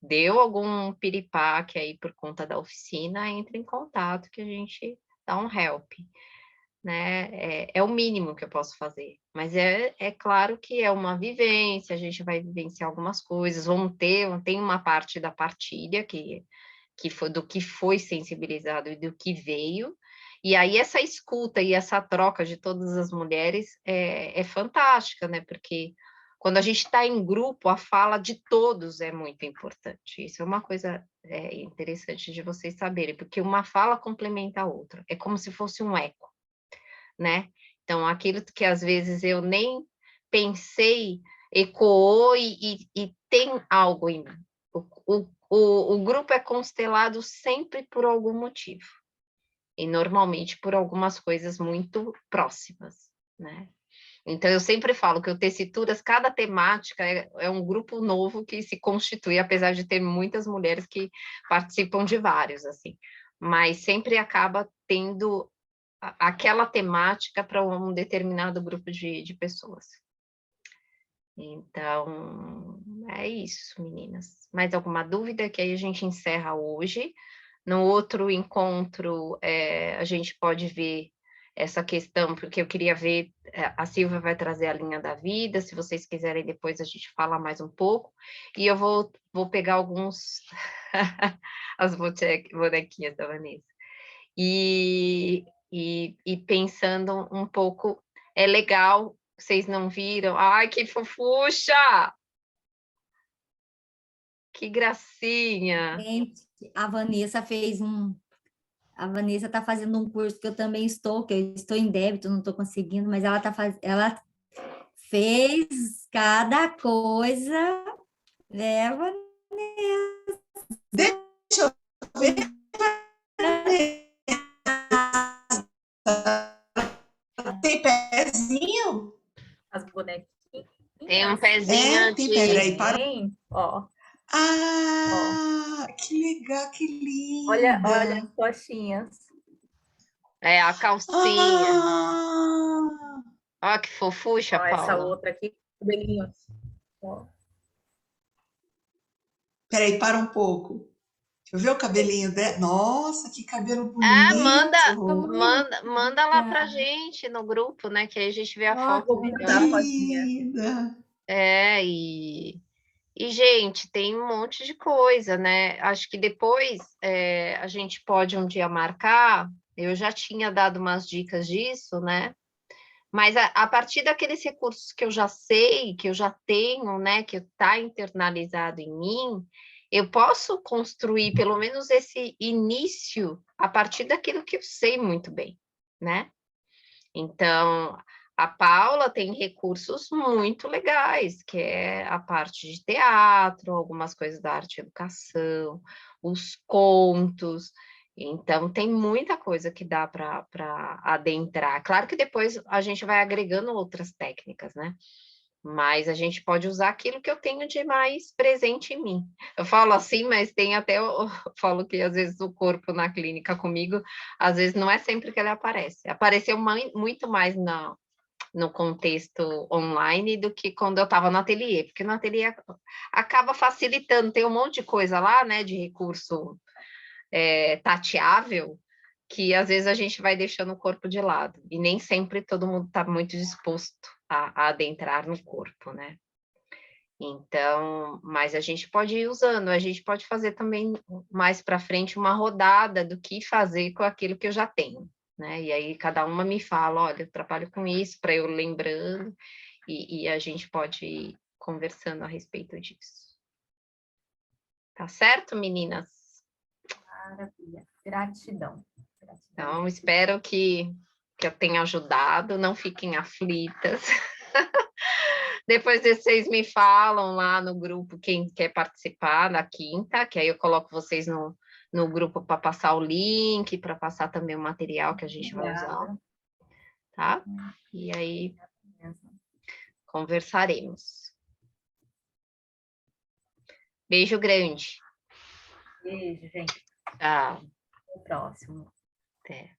Deu algum piripaque aí por conta da oficina, entre em contato que a gente dá um help, né? É o mínimo que eu posso fazer, mas é claro que é uma vivência, a gente vai vivenciar algumas coisas, tem uma parte da partilha que foi do que foi sensibilizado e do que veio, e aí essa escuta e essa troca de todas as mulheres é fantástica, né? Porque quando a gente está em grupo, a fala de todos é muito importante. Isso é uma coisa interessante de vocês saberem, porque uma fala complementa a outra. É como se fosse um eco, né? Então, aquilo que às vezes eu nem pensei, ecoou e tem algo em mim. O grupo é constelado sempre por algum motivo. E normalmente por algumas coisas muito próximas, né? Então, eu sempre falo que o Tessituras, cada temática é um grupo novo que se constitui, apesar de ter muitas mulheres que participam de vários, assim. Mas sempre acaba tendo aquela temática para um determinado grupo de pessoas. Então, é isso, meninas. Mais alguma dúvida? Que aí a gente encerra hoje. No outro encontro, a gente pode ver essa questão, porque eu queria ver, a Silvia vai trazer a linha da vida, se vocês quiserem, depois a gente fala mais um pouco, e eu vou pegar alguns, as bonequinhas da Vanessa, e pensando um pouco, é legal, vocês não viram? Ai, que fofucha! Que gracinha! Gente, a Vanessa fez a Vanessa está fazendo um curso que eu também estou, que eu estou em débito, não estou conseguindo, mas ela fez cada coisa, né, Vanessa? Deixa eu ver. Tem pezinho? As bonequinhas. Tem um pezinho tem de... peraí, para. Ó. Ah, que legal, que linda. Olha as coxinhas. É, a calcinha. Ah, Olha que fofucha, Ó, essa Paula. outra aqui, cabelinho. Ó. peraí, para um pouco. Deixa eu ver o cabelinho dela. Nossa, que cabelo Ah, bonito. manda lá pra gente no grupo, né? Que aí a gente vê a Ó, foto vou Que melhor. mandar a fotinha. linda. Gente, tem um monte de coisa, né? Acho que depois a gente pode um dia marcar. Eu já tinha dado umas dicas disso, né? Mas a partir daqueles recursos que eu já sei, que eu já tenho, né? Que está internalizado em mim, eu posso construir pelo menos esse início a partir daquilo que eu sei muito bem, né? Então, a Paula tem recursos muito legais, que é a parte de teatro, algumas coisas da arte e educação, os contos. Então, tem muita coisa que dá para adentrar. Claro que depois a gente vai agregando outras técnicas, né? Mas a gente pode usar aquilo que eu tenho de mais presente em mim. Eu falo assim, mas tem até, eu falo que às vezes o corpo na clínica comigo, às vezes não é sempre que ele aparece. Apareceu muito mais no contexto online do que quando eu estava no ateliê, porque no ateliê acaba facilitando, tem um monte de coisa lá, né, de recurso tateável, que às vezes a gente vai deixando o corpo de lado, e nem sempre todo mundo está muito disposto a adentrar no corpo, né? Então, mas a gente pode ir usando, a gente pode fazer também mais para frente uma rodada do que fazer com aquilo que eu já tenho, né? E aí cada uma me fala, olha, eu trabalho com isso, para eu lembrando, e a gente pode ir conversando a respeito disso. Tá certo, meninas? Maravilha. Gratidão. Então, espero que eu tenha ajudado, não fiquem aflitas. Depois vocês me falam lá no grupo quem quer participar na quinta, que aí eu coloco vocês no grupo para passar o link, para passar também o material que a gente vai usar, tá? E aí conversaremos. Beijo grande. Beijo, gente. Tchau. Até o próximo. Até.